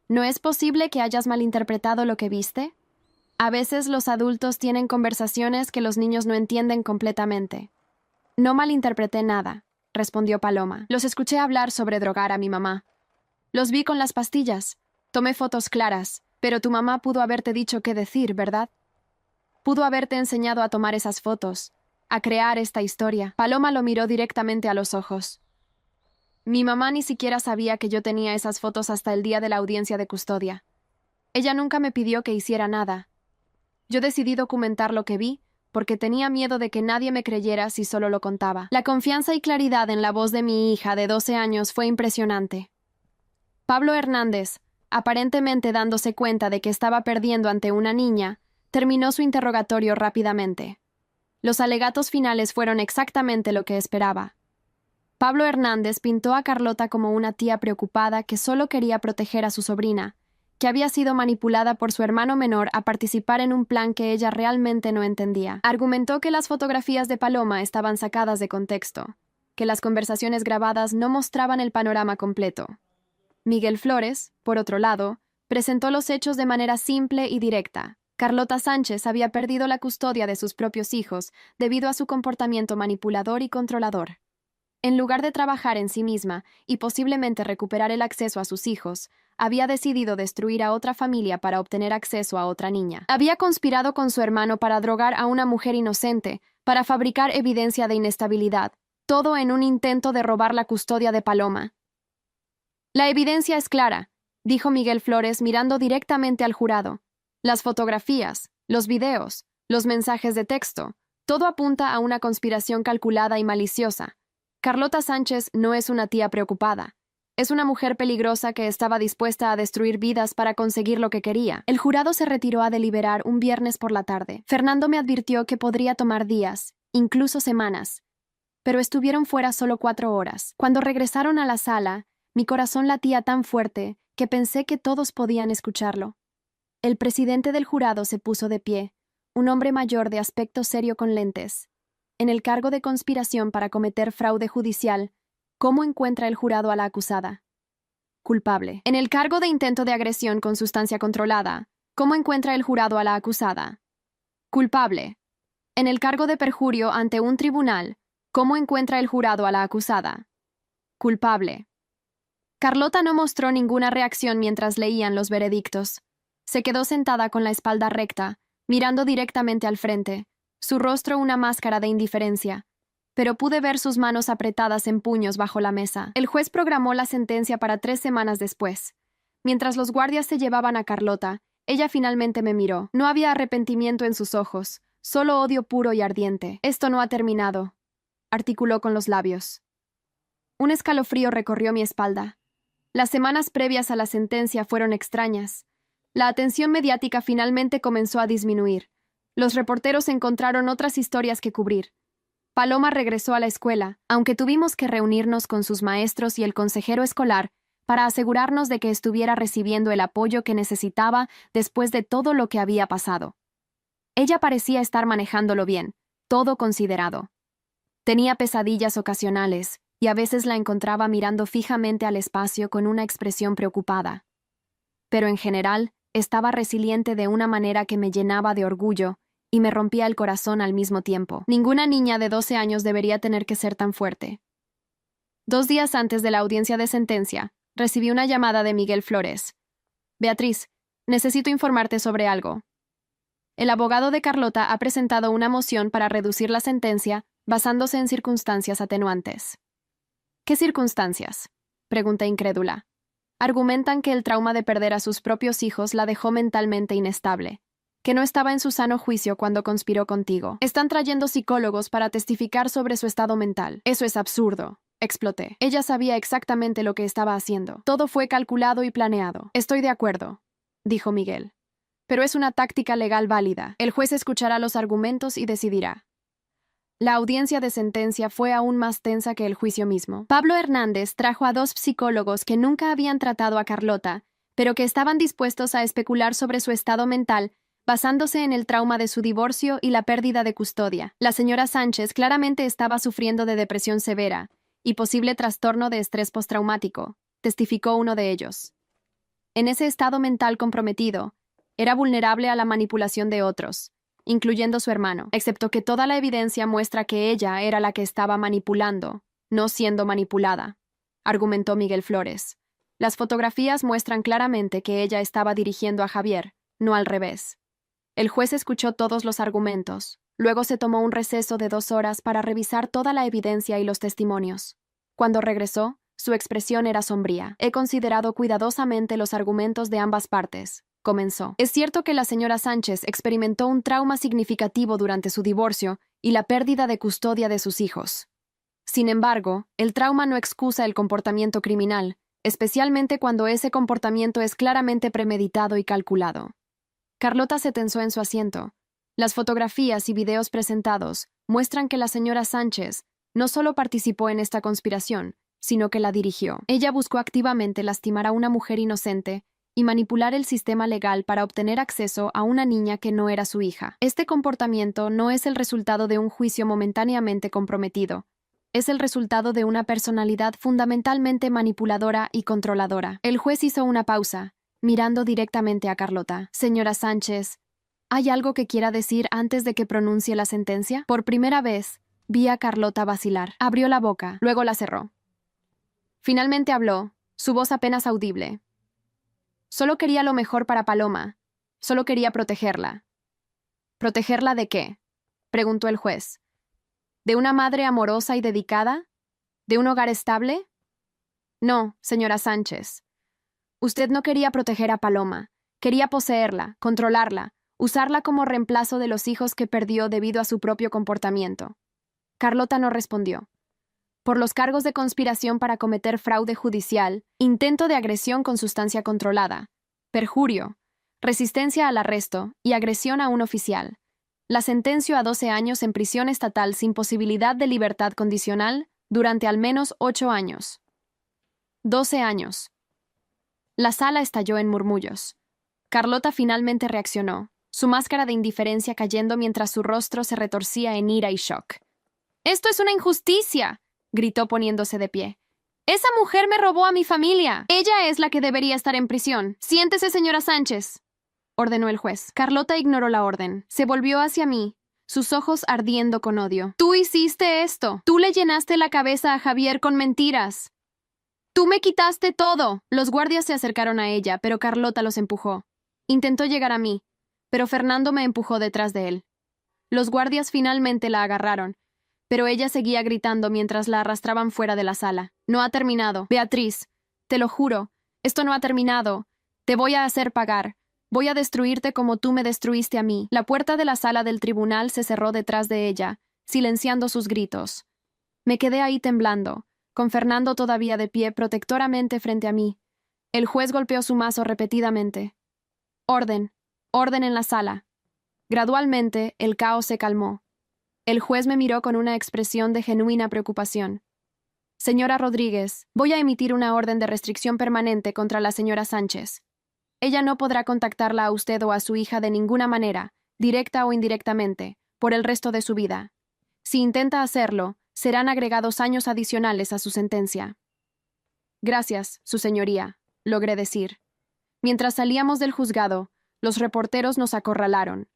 ¿No es posible que hayas malinterpretado lo que viste? A veces los adultos tienen conversaciones que los niños no entienden completamente. No malinterpreté nada, respondió Paloma. Los escuché hablar sobre drogar a mi mamá. Los vi con las pastillas. Tomé fotos claras, pero tu mamá pudo haberte dicho qué decir, ¿verdad? Pudo haberte enseñado a tomar esas fotos, a crear esta historia. Paloma lo miró directamente a los ojos. Mi mamá ni siquiera sabía que yo tenía esas fotos hasta el día de la audiencia de custodia. Ella nunca me pidió que hiciera nada. Yo decidí documentar lo que vi porque tenía miedo de que nadie me creyera si solo lo contaba. La confianza y claridad en la voz de mi hija de 12 años fue impresionante. Pablo Hernández, aparentemente dándose cuenta de que estaba perdiendo ante una niña, terminó su interrogatorio rápidamente. Los alegatos finales fueron exactamente lo que esperaba. Pablo Hernández pintó a Carlota como una tía preocupada que solo quería proteger a su sobrina, que había sido manipulada por su hermano menor a participar en un plan que ella realmente no entendía. Argumentó que las fotografías de Paloma estaban sacadas de contexto, que las conversaciones grabadas no mostraban el panorama completo. Miguel Flores, por otro lado, presentó los hechos de manera simple y directa. Carlota Sánchez había perdido la custodia de sus propios hijos debido a su comportamiento manipulador y controlador. En lugar de trabajar en sí misma y posiblemente recuperar el acceso a sus hijos, había decidido destruir a otra familia para obtener acceso a otra niña. Había conspirado con su hermano para drogar a una mujer inocente, para fabricar evidencia de inestabilidad, todo en un intento de robar la custodia de Paloma. La evidencia es clara, dijo Miguel Flores mirando directamente al jurado. Las fotografías, los videos, los mensajes de texto, todo apunta a una conspiración calculada y maliciosa. Carlota Sánchez no es una tía preocupada. Es una mujer peligrosa que estaba dispuesta a destruir vidas para conseguir lo que quería. El jurado se retiró a deliberar un viernes por la tarde. Fernando me advirtió que podría tomar días, incluso semanas. Pero estuvieron fuera solo 4 horas. Cuando regresaron a la sala, mi corazón latía tan fuerte que pensé que todos podían escucharlo. El presidente del jurado se puso de pie, un hombre mayor de aspecto serio con lentes. En el cargo de conspiración para cometer fraude judicial, ¿cómo encuentra el jurado a la acusada? Culpable. En el cargo de intento de agresión con sustancia controlada, ¿cómo encuentra el jurado a la acusada? Culpable. En el cargo de perjurio ante un tribunal, ¿cómo encuentra el jurado a la acusada? Culpable. Carlota no mostró ninguna reacción mientras leían los veredictos. Se quedó sentada con la espalda recta, mirando directamente al frente, su rostro una máscara de indiferencia, pero pude ver sus manos apretadas en puños bajo la mesa. El juez programó la sentencia para 3 semanas después. Mientras los guardias se llevaban a Carlota, ella finalmente me miró. No había arrepentimiento en sus ojos, solo odio puro y ardiente. Esto no ha terminado, articuló con los labios. Un escalofrío recorrió mi espalda. Las semanas previas a la sentencia fueron extrañas. La atención mediática finalmente comenzó a disminuir. Los reporteros encontraron otras historias que cubrir. Paloma regresó a la escuela, aunque tuvimos que reunirnos con sus maestros y el consejero escolar para asegurarnos de que estuviera recibiendo el apoyo que necesitaba después de todo lo que había pasado. Ella parecía estar manejándolo bien, todo considerado. Tenía pesadillas ocasionales, y a veces la encontraba mirando fijamente al espacio con una expresión preocupada. Pero en general, estaba resiliente de una manera que me llenaba de orgullo y me rompía el corazón al mismo tiempo. Ninguna niña de 12 años debería tener que ser tan fuerte. 2 días antes de la audiencia de sentencia, recibí una llamada de Miguel Flores. Beatriz, necesito informarte sobre algo. El abogado de Carlota ha presentado una moción para reducir la sentencia basándose en circunstancias atenuantes. ¿Qué circunstancias?, pregunté incrédula. Argumentan que el trauma de perder a sus propios hijos la dejó mentalmente inestable, que no estaba en su sano juicio cuando conspiró contigo. Están trayendo psicólogos para testificar sobre su estado mental. Eso es absurdo, exploté. Ella sabía exactamente lo que estaba haciendo. Todo fue calculado y planeado. Estoy de acuerdo, dijo Miguel. Pero es una táctica legal válida. El juez escuchará los argumentos y decidirá. La audiencia de sentencia fue aún más tensa que el juicio mismo. Pablo Hernández trajo a 2 psicólogos que nunca habían tratado a Carlota, pero que estaban dispuestos a especular sobre su estado mental basándose en el trauma de su divorcio y la pérdida de custodia. La señora Sánchez claramente estaba sufriendo de depresión severa y posible trastorno de estrés postraumático, testificó uno de ellos. En ese estado mental comprometido, era vulnerable a la manipulación de otros, incluyendo su hermano, excepto que toda la evidencia muestra que ella era la que estaba manipulando, no siendo manipulada, argumentó Miguel Flores. Las fotografías muestran claramente que ella estaba dirigiendo a Javier, no al revés. El juez escuchó todos los argumentos, luego se tomó un receso de 2 horas para revisar toda la evidencia y los testimonios. Cuando regresó, su expresión era sombría. He considerado cuidadosamente los argumentos de ambas partes, comenzó. Es cierto que la señora Sánchez experimentó un trauma significativo durante su divorcio y la pérdida de custodia de sus hijos. Sin embargo, el trauma no excusa el comportamiento criminal, especialmente cuando ese comportamiento es claramente premeditado y calculado. Carlota se tensó en su asiento. Las fotografías y videos presentados muestran que la señora Sánchez no solo participó en esta conspiración, sino que la dirigió. Ella buscó activamente lastimar a una mujer inocente y manipular el sistema legal para obtener acceso a una niña que no era su hija. Este comportamiento no es el resultado de un juicio momentáneamente comprometido. Es el resultado de una personalidad fundamentalmente manipuladora y controladora. El juez hizo una pausa, mirando directamente a Carlota. Señora Sánchez, ¿Hay algo que quiera decir antes de que pronuncie la sentencia? Por primera vez, vi a Carlota vacilar. Abrió la boca, luego la cerró. Finalmente habló, su voz apenas audible. Solo quería lo mejor para Paloma. Solo quería protegerla. ¿Protegerla de qué?, preguntó el juez. ¿De una madre amorosa y dedicada? ¿De un hogar estable? No, señora Sánchez. Usted no quería proteger a Paloma. Quería poseerla, controlarla, usarla como reemplazo de los hijos que perdió debido a su propio comportamiento. Carlota no respondió. Por los cargos de conspiración para cometer fraude judicial, intento de agresión con sustancia controlada, perjurio, resistencia al arresto y agresión a un oficial. La sentencio a 12 años en prisión estatal sin posibilidad de libertad condicional durante al menos 8 años. 12 años. La sala estalló en murmullos. Carlota finalmente reaccionó, su máscara de indiferencia cayendo mientras su rostro se retorcía en ira y shock. «¡Esto es una injusticia!», gritó poniéndose de pie. «Esa mujer me robó a mi familia. Ella es la que debería estar en prisión. Siéntese, señora Sánchez», ordenó el juez. Carlota ignoró la orden. Se volvió hacia mí, sus ojos ardiendo con odio. «Tú hiciste esto. Tú le llenaste la cabeza a Javier con mentiras. ¡Tú me quitaste todo!». Los guardias se acercaron a ella, pero Carlota los empujó. Intentó llegar a mí, pero Fernando me empujó detrás de él. Los guardias finalmente la agarraron, pero ella seguía gritando mientras la arrastraban fuera de la sala. «No ha terminado. Beatriz, te lo juro, esto no ha terminado. Te voy a hacer pagar. Voy a destruirte como tú me destruiste a mí». La puerta de la sala del tribunal se cerró detrás de ella, silenciando sus gritos. Me quedé ahí temblando, con Fernando todavía de pie protectoramente frente a mí. El juez golpeó su mazo repetidamente. «Orden, orden en la sala». Gradualmente, el caos se calmó. El juez me miró con una expresión de genuina preocupación. «Señora Rodríguez, voy a emitir una orden de restricción permanente contra la señora Sánchez. Ella no podrá contactarla a usted o a su hija de ninguna manera, directa o indirectamente, por el resto de su vida. Si intenta hacerlo, serán agregados años adicionales a su sentencia». «Gracias, su señoría», logré decir. Mientras salíamos del juzgado, los reporteros nos acorralaron.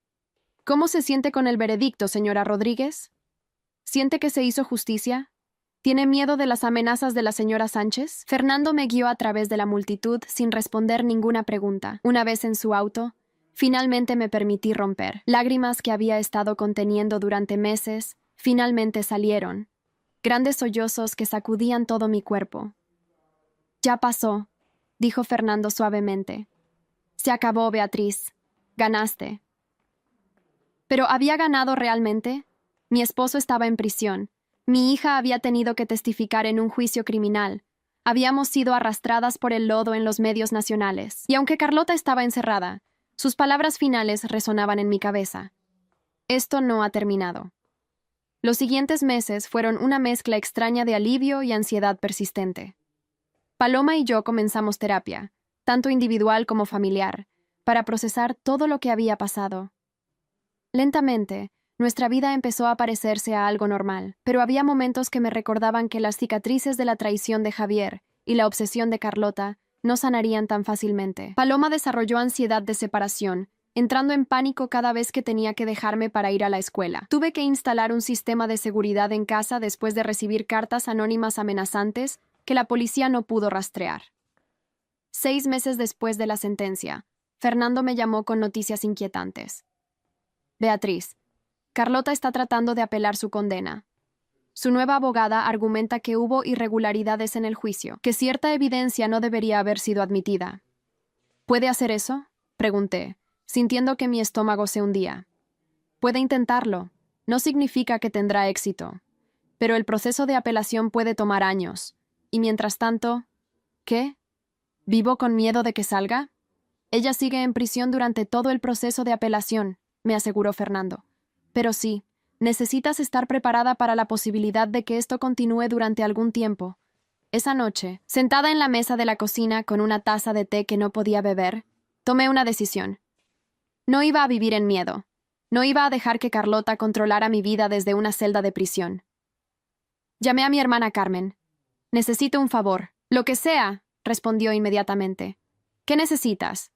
«¿Cómo se siente con el veredicto, señora Rodríguez? ¿Siente que se hizo justicia? ¿Tiene miedo de las amenazas de la señora Sánchez?». Fernando me guió a través de la multitud sin responder ninguna pregunta. Una vez en su auto, finalmente me permití romper. Lágrimas que había estado conteniendo durante meses, finalmente salieron. Grandes sollozos que sacudían todo mi cuerpo. «Ya pasó», dijo Fernando suavemente. «Se acabó, Beatriz. Ganaste». ¿Pero había ganado realmente? Mi esposo estaba en prisión. Mi hija había tenido que testificar en un juicio criminal. Habíamos sido arrastradas por el lodo en los medios nacionales. Y aunque Carlota estaba encerrada, sus palabras finales resonaban en mi cabeza. Esto no ha terminado. Los siguientes meses fueron una mezcla extraña de alivio y ansiedad persistente. Paloma y yo comenzamos terapia, tanto individual como familiar, para procesar todo lo que había pasado. Lentamente, nuestra vida empezó a parecerse a algo normal, pero había momentos que me recordaban que las cicatrices de la traición de Javier y la obsesión de Carlota no sanarían tan fácilmente. Paloma desarrolló ansiedad de separación, entrando en pánico cada vez que tenía que dejarme para ir a la escuela. Tuve que instalar un sistema de seguridad en casa después de recibir cartas anónimas amenazantes que la policía no pudo rastrear. 6 meses después de la sentencia, Fernando me llamó con noticias inquietantes. «Beatriz, Carlota está tratando de apelar su condena. Su nueva abogada argumenta que hubo irregularidades en el juicio, que cierta evidencia no debería haber sido admitida». «¿Puede hacer eso?», pregunté, sintiendo que mi estómago se hundía. «Puede intentarlo. No significa que tendrá éxito. Pero el proceso de apelación puede tomar años. Y mientras tanto, ¿qué? ¿Vivo con miedo de que salga? Ella sigue en prisión durante todo el proceso de apelación», me aseguró Fernando. «Pero sí, necesitas estar preparada para la posibilidad de que esto continúe durante algún tiempo». Esa noche, sentada en la mesa de la cocina con una taza de té que no podía beber, tomé una decisión. No iba a vivir en miedo. No iba a dejar que Carlota controlara mi vida desde una celda de prisión. Llamé a mi hermana Carmen. «Necesito un favor». «Lo que sea», respondió inmediatamente. «¿Qué necesitas?»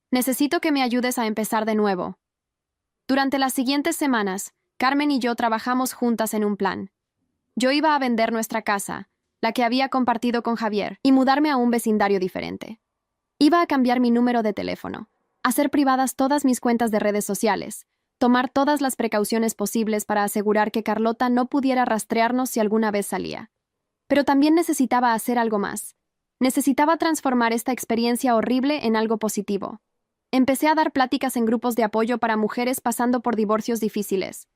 «Necesito que me ayudes a empezar de nuevo». Durante las siguientes semanas, Carmen y yo trabajamos juntas en un plan. Yo iba a vender nuestra casa, la que había compartido con Javier, y mudarme a un vecindario diferente. Iba a cambiar mi número de teléfono, hacer privadas todas mis cuentas de redes sociales, tomar todas las precauciones posibles para asegurar que Carlota no pudiera rastrearnos si alguna vez salía. Pero también necesitaba hacer algo más. Necesitaba transformar esta experiencia horrible en algo positivo. Empecé a dar pláticas en grupos de apoyo para mujeres pasando por divorcios difíciles.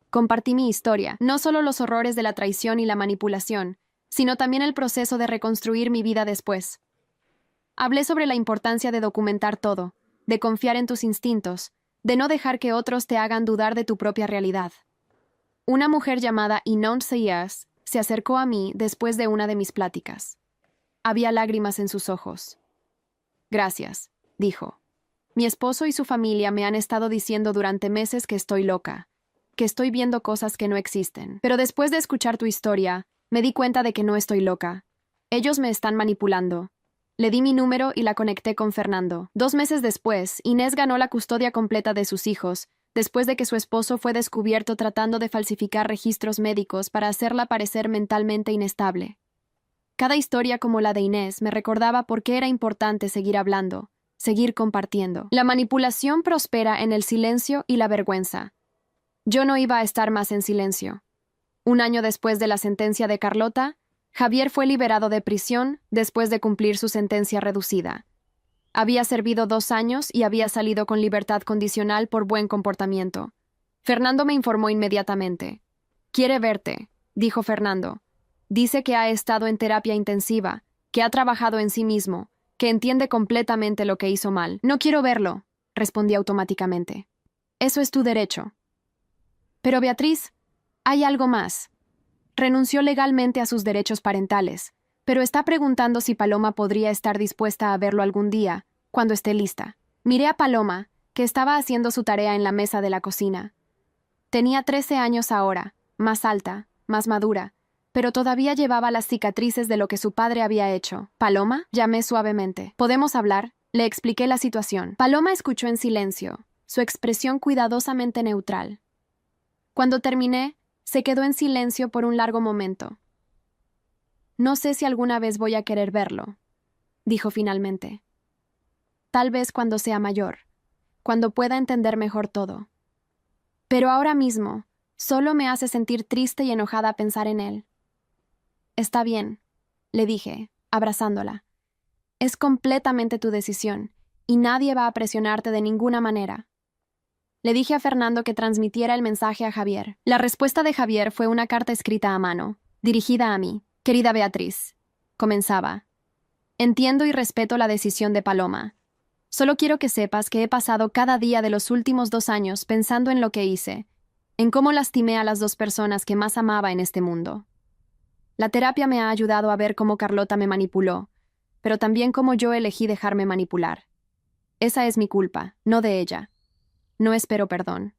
Compartí mi historia, no solo los horrores de la traición y la manipulación, sino también el proceso de reconstruir mi vida después. Hablé sobre la importancia de documentar todo, de confiar en tus instintos, de no dejar que otros te hagan dudar de tu propia realidad. Una mujer llamada Inon Seyas se acercó a mí después de una de mis pláticas. Había lágrimas en sus ojos. Gracias, dijo. Mi esposo y su familia me han estado diciendo durante meses que estoy loca, que estoy viendo cosas que no existen. Pero después de escuchar tu historia, me di cuenta de que no estoy loca. Ellos me están manipulando. Le di mi número y la conecté con Fernando. 2 meses después, Inés ganó la custodia completa de sus hijos, después de que su esposo fue descubierto tratando de falsificar registros médicos para hacerla parecer mentalmente inestable. Cada historia como la de Inés me recordaba por qué era importante seguir hablando, seguir compartiendo. La manipulación prospera en el silencio y la vergüenza. Yo no iba a estar más en silencio. 1 año después de la sentencia de Carlota, Javier fue liberado de prisión después de cumplir su sentencia reducida. Había servido 2 años y había salido con libertad condicional por buen comportamiento. Fernando me informó inmediatamente. «Quiere verte», dijo Fernando. «Dice que ha estado en terapia intensiva, que ha trabajado en sí mismo, que entiende completamente lo que hizo mal». «No quiero verlo», respondí automáticamente. «Eso es tu derecho». «Pero Beatriz, hay algo más». Renunció legalmente a sus derechos parentales, pero está preguntando si Paloma podría estar dispuesta a verlo algún día, cuando esté lista. Miré a Paloma, que estaba haciendo su tarea en la mesa de la cocina. Tenía 13 años ahora, más alta, más madura, pero todavía llevaba las cicatrices de lo que su padre había hecho. «Paloma», llamé suavemente. «¿Podemos hablar?». Le expliqué la situación. Paloma escuchó en silencio, su expresión cuidadosamente neutral. Cuando terminé, se quedó en silencio por un largo momento. «No sé si alguna vez voy a querer verlo», dijo finalmente. «Tal vez cuando sea mayor, cuando pueda entender mejor todo. Pero ahora mismo, solo me hace sentir triste y enojada pensar en él». «Está bien», le dije, abrazándola. «Es completamente tu decisión, y nadie va a presionarte de ninguna manera». Le dije a Fernando que transmitiera el mensaje a Javier. La respuesta de Javier fue una carta escrita a mano, dirigida a mí. «Querida Beatriz», comenzaba. «Entiendo y respeto la decisión de Paloma. Solo quiero que sepas que he pasado cada día de los últimos 2 años pensando en lo que hice, en cómo lastimé a las 2 personas que más amaba en este mundo. La terapia me ha ayudado a ver cómo Carlota me manipuló, pero también cómo yo elegí dejarme manipular. Esa es mi culpa, no de ella. No espero perdón.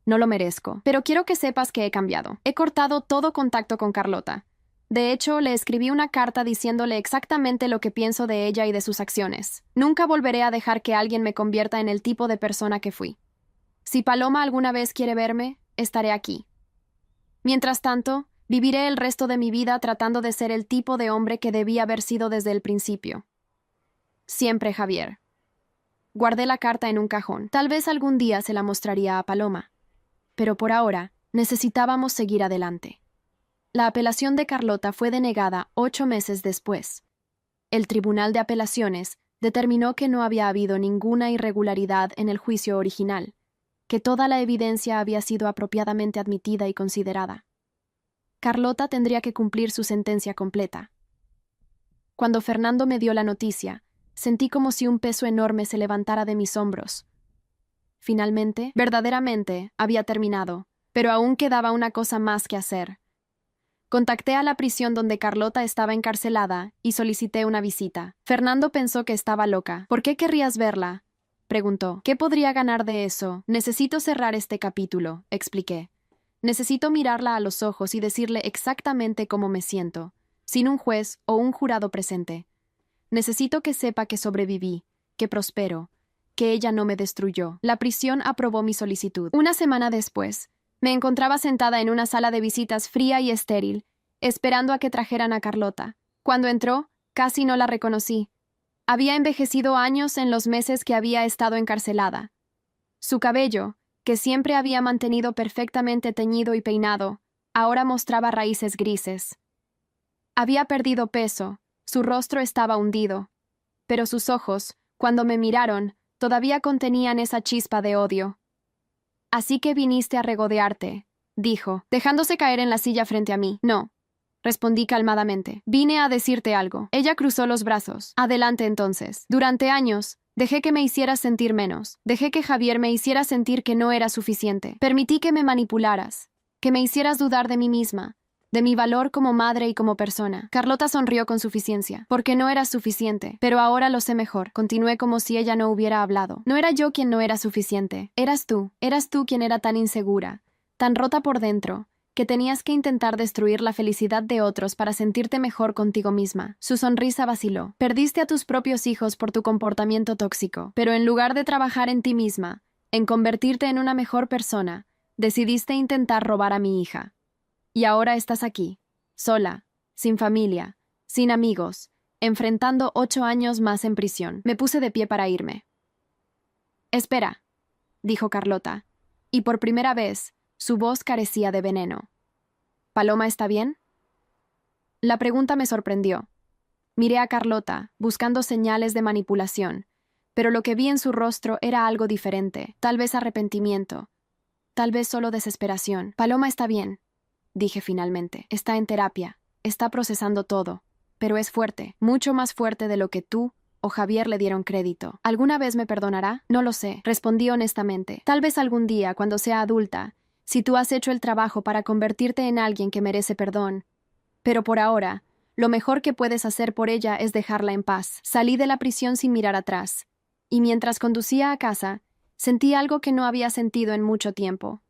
No lo merezco. Pero quiero que sepas que he cambiado. He cortado todo contacto con Carlota. De hecho, le escribí una carta diciéndole exactamente lo que pienso de ella y de sus acciones. Nunca volveré a dejar que alguien me convierta en el tipo de persona que fui. Si Paloma alguna vez quiere verme, estaré aquí. Mientras tanto, viviré el resto de mi vida tratando de ser el tipo de hombre que debí haber sido desde el principio. Siempre, Javier». Guardé la carta en un cajón. Tal vez algún día se la mostraría a Paloma. Pero por ahora, necesitábamos seguir adelante. La apelación de Carlota fue denegada 8 meses después. El Tribunal de Apelaciones determinó que no había habido ninguna irregularidad en el juicio original, que toda la evidencia había sido apropiadamente admitida y considerada. Carlota tendría que cumplir su sentencia completa. Cuando Fernando me dio la noticia, sentí como si un peso enorme se levantara de mis hombros. Finalmente, verdaderamente, había terminado, pero aún quedaba una cosa más que hacer. Contacté a la prisión donde Carlota estaba encarcelada y solicité una visita. Fernando pensó que estaba loca. «¿Por qué querrías verla?», preguntó. «¿Qué podría ganar de eso? Necesito cerrar este capítulo», expliqué. «Necesito mirarla a los ojos y decirle exactamente cómo me siento, sin un juez o un jurado presente. Necesito que sepa que sobreviví, que prospero, que ella no me destruyó. La prisión aprobó mi solicitud. Una semana después, me encontraba sentada en una sala de visitas fría y estéril, esperando a que trajeran a Carlota. Cuando entró, casi no la reconocí. Había envejecido años en los meses que había estado encarcelada. Su cabello, que siempre había mantenido perfectamente teñido y peinado, ahora mostraba raíces grises. Había perdido peso, su rostro estaba hundido, pero sus ojos, cuando me miraron, todavía contenían esa chispa de odio. «Así que viniste a regodearte», dijo, dejándose caer en la silla frente a mí. «No», respondí calmadamente. «Vine a decirte algo». Ella cruzó los brazos. «Adelante entonces». Durante años, dejé que me hicieras sentir menos. Dejé que Javier me hiciera sentir que no era suficiente. Permití que me manipularas, que me hicieras dudar de mí misma, de mi valor como madre y como persona. Carlota sonrió con suficiencia, porque no era suficiente, pero ahora lo sé mejor. Continué como si ella no hubiera hablado. No era yo quien no era suficiente. Eras tú quien era tan insegura, tan rota por dentro, que tenías que intentar destruir la felicidad de otros para sentirte mejor contigo misma. Su sonrisa vaciló. Perdiste a tus propios hijos por tu comportamiento tóxico, pero en lugar de trabajar en ti misma, en convertirte en una mejor persona, decidiste intentar robar a mi hija. Y ahora estás aquí, sola, sin familia, sin amigos, enfrentando 8 años más en prisión. Me puse de pie para irme. «Espera», dijo Carlota, y por primera vez, su voz carecía de veneno. «¿Paloma está bien?» La pregunta me sorprendió. Miré a Carlota, buscando señales de manipulación, pero lo que vi en su rostro era algo diferente, tal vez arrepentimiento, tal vez solo desesperación. «Paloma está bien», dije finalmente. «Está en terapia, está procesando todo, pero es fuerte, mucho más fuerte de lo que tú o Javier le dieron crédito. ¿Alguna vez me perdonará? No lo sé», respondí honestamente. «Tal vez algún día, cuando sea adulta, si tú has hecho el trabajo para convertirte en alguien que merece perdón. Pero por ahora, lo mejor que puedes hacer por ella es dejarla en paz». Salí de la prisión sin mirar atrás, y mientras conducía a casa, sentí algo que no había sentido en mucho tiempo.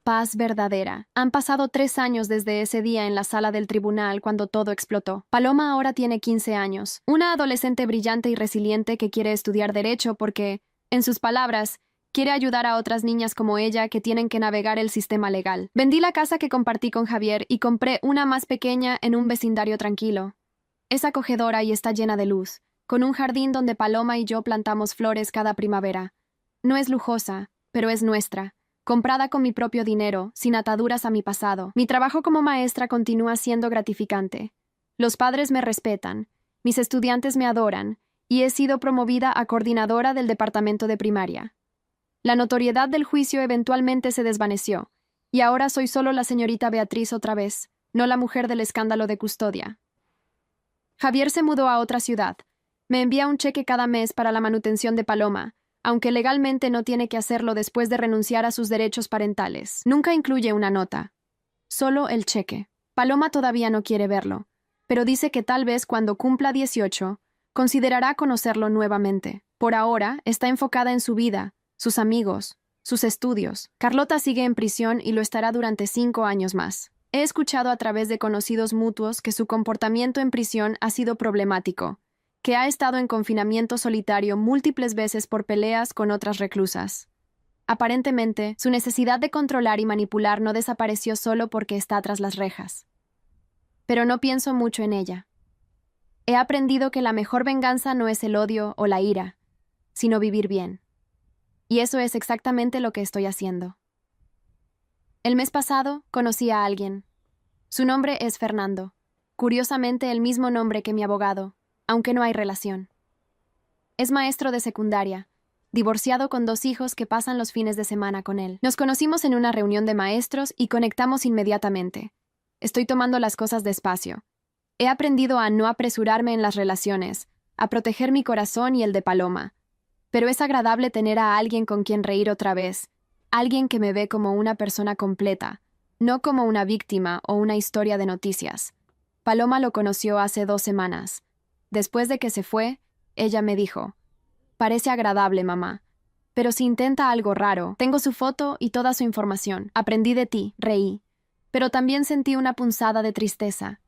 Paz verdadera. Han pasado 3 años desde ese día en la sala del tribunal cuando todo explotó. Paloma ahora tiene 15 años, una adolescente brillante y resiliente que quiere estudiar Derecho porque, en sus palabras, quiere ayudar a otras niñas como ella que tienen que navegar el sistema legal. Vendí la casa que compartí con Javier y compré una más pequeña en un vecindario tranquilo. Es acogedora y está llena de luz, con un jardín donde Paloma y yo plantamos flores cada primavera. No es lujosa, pero es nuestra. Comprada con mi propio dinero, sin ataduras a mi pasado. Mi trabajo como maestra continúa siendo gratificante. Los padres me respetan, mis estudiantes me adoran, y he sido promovida a coordinadora del departamento de primaria. La notoriedad del juicio eventualmente se desvaneció, y ahora soy solo la señorita Beatriz otra vez, no la mujer del escándalo de custodia. Javier se mudó a otra ciudad. Me envía un cheque cada mes para la manutención de Paloma, aunque legalmente no tiene que hacerlo después de renunciar a sus derechos parentales. Nunca incluye una nota. Solo el cheque. Paloma todavía no quiere verlo, pero dice que tal vez cuando cumpla 18, considerará conocerlo nuevamente. Por ahora, está enfocada en su vida, sus amigos, sus estudios. Carlota sigue en prisión y lo estará durante 5 años más. He escuchado a través de conocidos mutuos que su comportamiento en prisión ha sido problemático, que ha estado en confinamiento solitario múltiples veces por peleas con otras reclusas. Aparentemente, su necesidad de controlar y manipular no desapareció solo porque está tras las rejas. Pero no pienso mucho en ella. He aprendido que la mejor venganza no es el odio o la ira, sino vivir bien. Y eso es exactamente lo que estoy haciendo. El mes pasado conocí a alguien. Su nombre es Fernando, curiosamente el mismo nombre que mi abogado, aunque no hay relación. Es maestro de secundaria, divorciado con 2 hijos que pasan los fines de semana con él. Nos conocimos en una reunión de maestros y conectamos inmediatamente. Estoy tomando las cosas despacio. He aprendido a no apresurarme en las relaciones, a proteger mi corazón y el de Paloma. Pero es agradable tener a alguien con quien reír otra vez, alguien que me ve como una persona completa, no como una víctima o una historia de noticias. Paloma lo conoció hace 2 semanas. Después de que se fue, ella me dijo: «Parece agradable, mamá, pero si intenta algo raro, tengo su foto y toda su información. Aprendí de ti», reí, pero también sentí una punzada de tristeza.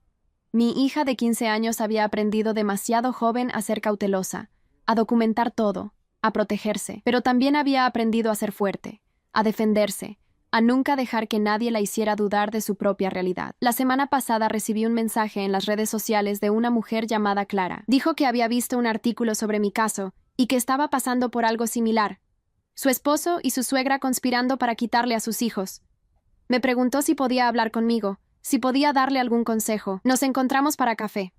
Mi hija de 15 años había aprendido demasiado joven a ser cautelosa, a documentar todo, a protegerse, pero también había aprendido a ser fuerte, a defenderse, a nunca dejar que nadie la hiciera dudar de su propia realidad. La semana pasada recibí un mensaje en las redes sociales de una mujer llamada Clara. Dijo que había visto un artículo sobre mi caso y que estaba pasando por algo similar. Su esposo y su suegra conspirando para quitarle a sus hijos. Me preguntó si podía hablar conmigo, si podía darle algún consejo. Nos encontramos para café.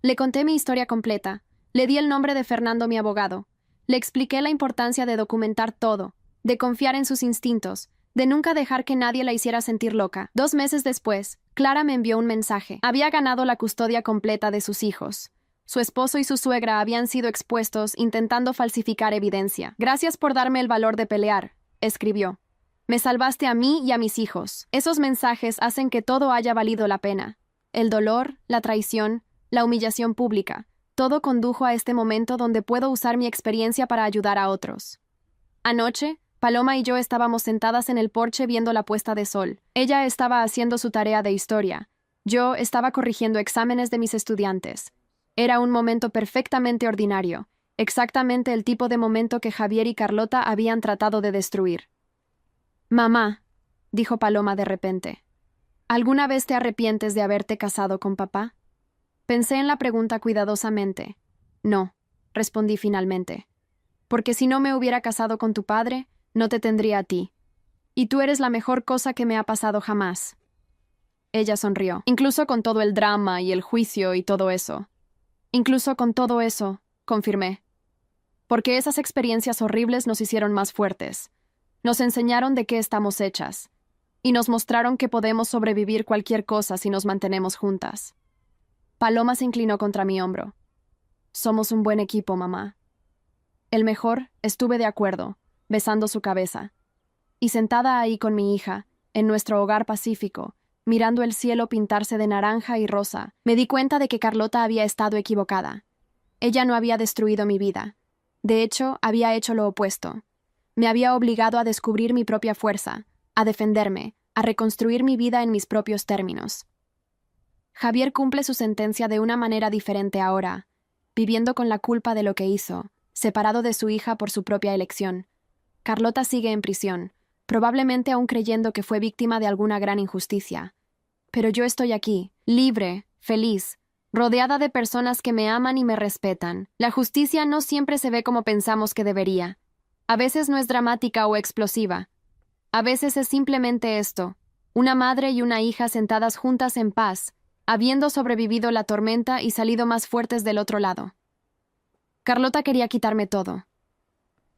Le conté mi historia completa. Le di el nombre de Fernando, mi abogado. Le expliqué la importancia de documentar todo, de confiar en sus instintos, de nunca dejar que nadie la hiciera sentir loca. 2 meses después, Clara me envió un mensaje. Había ganado la custodia completa de sus hijos. Su esposo y su suegra habían sido expuestos intentando falsificar evidencia. Gracias por darme el valor de pelear, escribió. Me salvaste a mí y a mis hijos. Esos mensajes hacen que todo haya valido la pena. El dolor, la traición, la humillación pública, todo condujo a este momento donde puedo usar mi experiencia para ayudar a otros. Anoche, Paloma y yo estábamos sentadas en el porche viendo la puesta de sol. Ella estaba haciendo su tarea de historia. Yo estaba corrigiendo exámenes de mis estudiantes. Era un momento perfectamente ordinario, exactamente el tipo de momento que Javier y Carlota habían tratado de destruir. «Mamá», dijo Paloma de repente, «¿alguna vez te arrepientes de haberte casado con papá?» Pensé en la pregunta cuidadosamente. «No», respondí finalmente. «Porque si no me hubiera casado con tu padre, no te tendría a ti. Y tú eres la mejor cosa que me ha pasado jamás». Ella sonrió. «Incluso con todo el drama y el juicio y todo eso». «Incluso con todo eso», confirmé. «Porque esas experiencias horribles nos hicieron más fuertes. Nos enseñaron de qué estamos hechas. Y nos mostraron que podemos sobrevivir cualquier cosa si nos mantenemos juntas». Paloma se inclinó contra mi hombro. «Somos un buen equipo, mamá». «El mejor», estuve de acuerdo, besando su cabeza. Y sentada ahí con mi hija, en nuestro hogar pacífico, mirando el cielo pintarse de naranja y rosa, me di cuenta de que Carlota había estado equivocada. Ella no había destruido mi vida. De hecho, había hecho lo opuesto. Me había obligado a descubrir mi propia fuerza, a defenderme, a reconstruir mi vida en mis propios términos. Javier cumple su sentencia de una manera diferente ahora, viviendo con la culpa de lo que hizo, separado de su hija por su propia elección. Carlota sigue en prisión, probablemente aún creyendo que fue víctima de alguna gran injusticia. Pero yo estoy aquí, libre, feliz, rodeada de personas que me aman y me respetan. La justicia no siempre se ve como pensamos que debería. A veces no es dramática o explosiva. A veces es simplemente esto, una madre y una hija sentadas juntas en paz, habiendo sobrevivido la tormenta y salido más fuertes del otro lado. Carlota quería quitarme todo.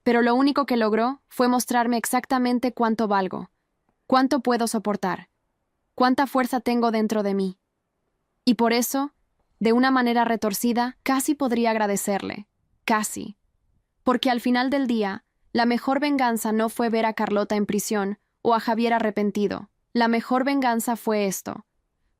Pero lo único que logró fue mostrarme exactamente cuánto valgo, cuánto puedo soportar, cuánta fuerza tengo dentro de mí. Y por eso, de una manera retorcida, casi podría agradecerle. Casi. Porque al final del día, la mejor venganza no fue ver a Carlota en prisión o a Javier arrepentido. La mejor venganza fue esto: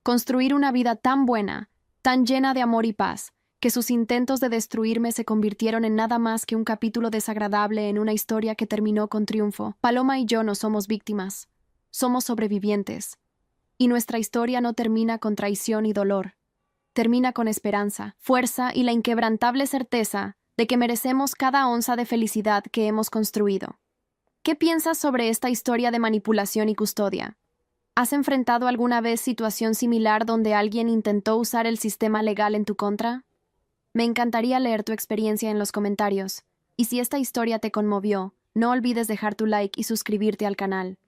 construir una vida tan buena, tan llena de amor y paz, que sus intentos de destruirme se convirtieron en nada más que un capítulo desagradable en una historia que terminó con triunfo. Paloma y yo no somos víctimas, somos sobrevivientes. Y nuestra historia no termina con traición y dolor. Termina con esperanza, fuerza y la inquebrantable certeza de que merecemos cada onza de felicidad que hemos construido. ¿Qué piensas sobre esta historia de manipulación y custodia? ¿Has enfrentado alguna vez situación similar donde alguien intentó usar el sistema legal en tu contra? Me encantaría leer tu experiencia en los comentarios. Y si esta historia te conmovió, no olvides dejar tu like y suscribirte al canal.